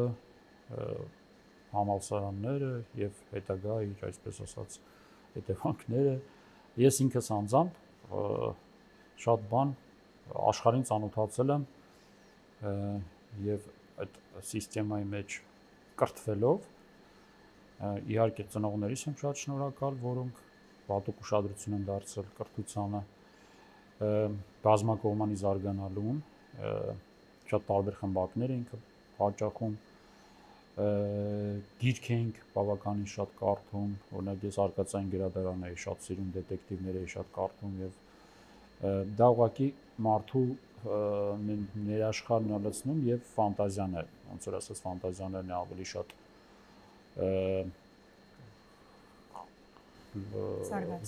համալսարանները եւ հետագա իր այսպես ասած հետևանքները։ Ես ինքս անձամբ շատ բան աշխարհին ծանոթացել եմ եւ այդ համակարգի մեջ կրթվելով իհարկե ծնողներիս եմ շատ շնորհակալ, որոնք հատուկ ուշադրություն են դարձրել կրթությանը, բազմակողմանի զարգանալուն, շատ տարբեր խմբակներ ենք հաճախում, գիրք ենք բավականին շատ կարդում, օրինակ ես արկածային գրադարան էի շատ սիրում, դետեկտիվներ էի շատ կարդում եւ դա ուղղակի մարդու ներաշխարհն է լցնում եւ ֆանտազիաներ, ոնց որ ասած ֆանտազիաներն ավելի շատ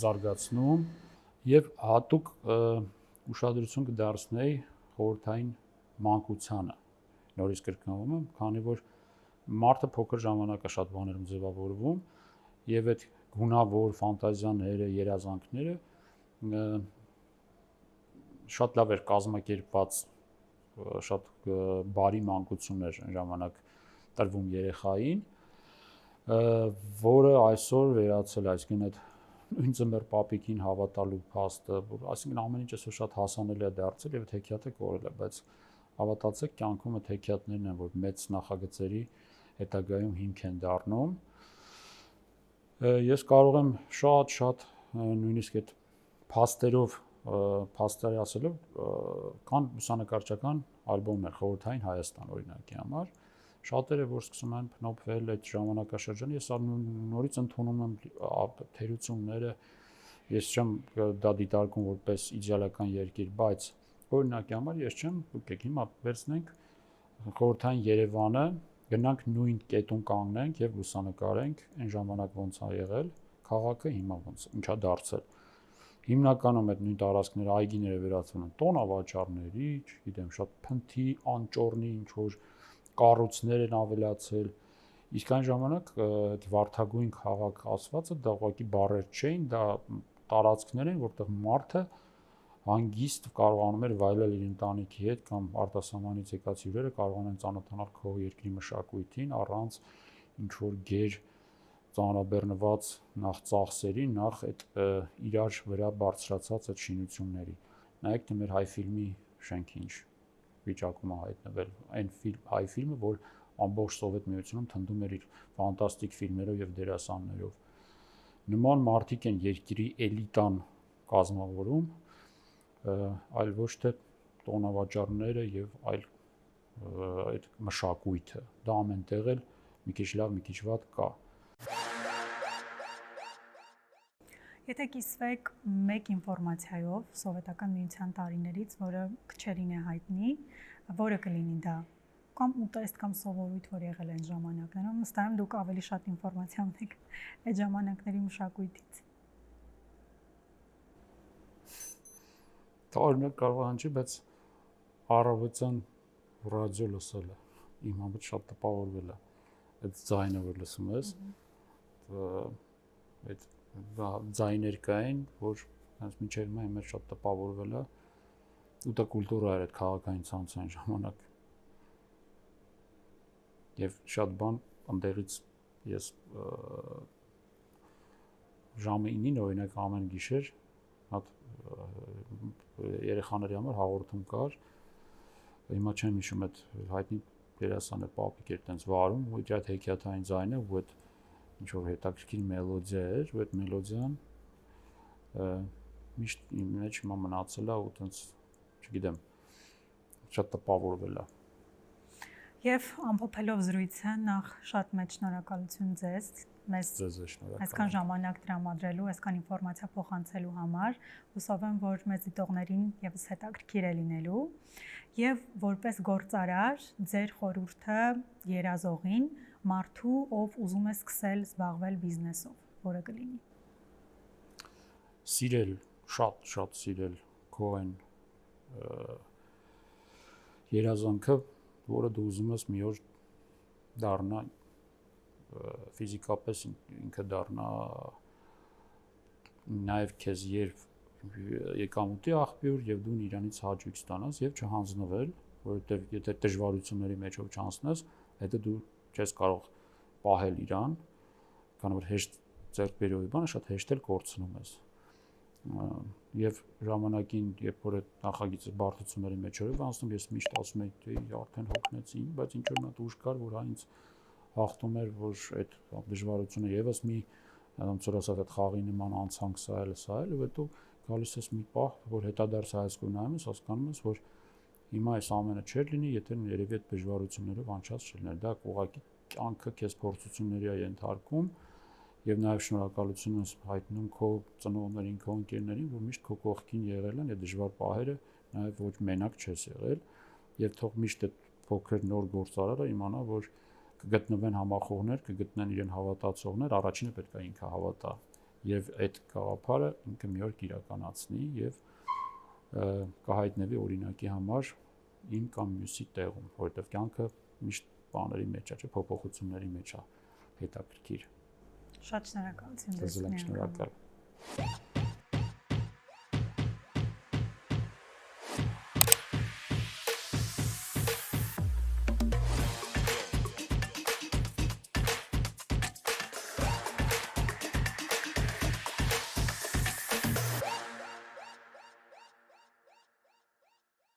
զարգացնում եւ հատուկ ուշադրություն կդարձնեի խորհրդային մանկությանը նորից կրկնվում եմ, քանի որ մարդը փոքր ժամանակ է շատ բաներում ձևավորվում եւ այդ գունավոր ֆանտազիաները, երազանքները շատ լավ էր կազմակերպված, շատ բարի մանկություններ ժամանակ տրվում երեխային, որը այսօր վերացել, այսինքն այդ նույն ծմեր պապիկին հավատալու փաստը, այսինքն ամեն ինչ այսօր շատ հասանելի է դարձել եւ այդ հեքիաթը կորել է, բայց հավատացեք, կյանքում այդ հեքիաթներն են, որ մեծ նախագծերի հետագայում հիմք են դառնում։ Ես կարող եմ շատ նույնիսկ այդ փաստերով փաստարի ասելով կան լուսանկարչական ալբոմներ խորհրդային Հայաստան օրինակի համար շատերը որ սկսում են փնոփվել այդ ժամանակաշրջանը ես նորից ընդունում եմ թերությունները ես չեմ դա դիտարկում որպես իդեալական երկիր բայց օրինակի համար ես չեմ եկեք հիմա վերցնենք խորհրդային Երևանը գնանք նույն կետում կանգնենք եւ լուսանկարենք այն ժամանակ ոնց է եղել քաղաքը հիմա ոնց ինչա դարձել հիմնականում այդ նույն տարածքները այգիները վերածվում են տոնավաճառների, չգիտեմ, շատ փնթի, անճոռնի, ինչ որ կառույցներ են ավելացել։ Իսկ այն ժամանակ այդ վարդագույն քաղաք ասվածը դա ուղղակի բառեր չէին, դա տարածքներ են, որտեղ մարդը հանգիստ կարողանում էր վայելել իր ընտանիքի հետ կամ արտասահմանից եկած հյուրերը կարողան են ծանոթանալ քո երկրի մշակույթին առանց ինչ որ գեր ծանրաբեռնված նախ ծախսերի, նախ այդ իրար վրա բարձրացած այդ շինությունների։ Նայեք թե մեր հայ ֆիլմի շենքը ինչ վիճակում է հայտնվել, այն հայ ֆիլմը, որ ամբողջ Սովետ միությունում թնդում էր իր ֆանտաստիկ ֆիլմերով եւ դերասաններով։ Նման մարդիկ են երկրի էլիտան կազմավորում, այլ ոչ թե տոնավաճառները եւ այլ այդ մշակույթը։ Դա ամենտեղ էլ մի քիչ լավ, մի քիչ վատ կա։ Եթե կիսվեք մեկ ինֆորմացիայով սովետական միության տարիներից, որը քչերին է հայտնի, որը կլինի դա, կամ ուտեստ կամ սովորույթ, որ եղել են ժամանակներում, վստահ եմ դուք ավելի շատ ինֆորմացիա ունեք այդ ժամանակների մշակույթից։ Օրինակ կարող է հնչի, բայց առավոտյան ռադիո լսելը իմ համար շատ տպավորվել է։ Այդ ձայնը որ լսում ես, այդ ձայներ կային, որ հենց մինչև հիմա իմ շատ տպավորվել է։ Ու դա կուլտուրա էր այդ քաղաքային ցանցային ժամանակ։ Եվ շատ բան ընդերից ես ժամը 9-ին օրինակ ամեն գիշեր հատ երեխաների համար հաղորդում կար։ Հիմա չեմ հիշում այդ հայտնի դերասանը պապիկ էր տենց վարում, ու իր այդ հեքիաթային ձայնը, ու այդ ինչ որ հետաքրքիր մելոդիա էր, ու այդ մելոդիան միշտ իմ մեջ հիմա մնացել է ու տենց, չգիտեմ, շատ տպավորվել է։ Եվ ամփոփելով զրույցը նախ շատ մեծ շնորհակալություն ձեզ մեզ այսքան ժամանակ տրամադրելու, այսքան ինֆորմացիա փոխանցելու համար, հուսով եմ, որ մեծ դիտողներին եւս հետաքրքիր է լինելու եւ որպես գործարար ձեր խորհուրդը երազողին մարդու, ով ուզում է սկսել զբաղվել բիզնեսով, որը կլինի։ Սիրել, շատ սիրել քո այն երազանքը, որը դու ուզում ես մի օր դառնա ֆիզիկապես ինքը դառնա նաև քեզ երբ եկամուտի աղբյուր եւ դու իրանից հաճույք ստանաս եւ չհանձնվել, որովհետեւ եթե դժվարությունների մեջով չանցնես, հետո դու չես կարող պահել իրան, քանի որ հեշտ ձեռքբերովի բանը շատ հեշտ էլ կորցնում ես։ Եվ ժամանակին, երբ որ այդ նախագիծը բարդությունների մեջ էր անցնում, ես միշտ ասում եի, թե արդեն հոգնեցի, բայց ինչ որ մատ ուժ կար, որ այնց հաղթում էր, որ այդ դժվարությունը եւս մի ոնց որ ասած այդ խաղի նման անցանք սա էլ, ու հետո գալիս ես մի պահ, որ հետադարձ հայացքով նայում ես, հասկանում ես, որ հիմա այս ամենը չէր լինի, եթե երևի այդ դժվարություններով անցած չլիներ։ Դա ուղղակի կյանքը քեզ փորձությունների է ենթարկում եւ նաեւ շնորհակալություն ես հայտնում քո ծնողներին, քո ընկերներին, որ միշտ քո կողքին եղել են, եւ դժվար պահերը նաեւ ոչ մենակ չես եղել, եւ թող միշտ այդ փոքր նոր գործարարը իմանա, որ կգտնվեն համախոհներ, կգտնեն իրեն հավատացողներ, առաջինը պետք է ինքը հավատա եւ այդ գաղափարը ինքը մի օր կիրականացնի եւ կհայտնվի օրինակի համար ին կամ մյուսի տեղում, որովհետեւ կյանքը միշտ բաների մեջ է, փոփոխությունների մեջ է, հետաքրքիր։ Շատ շնորհակալություն։ Ձեզ շնորհակալ։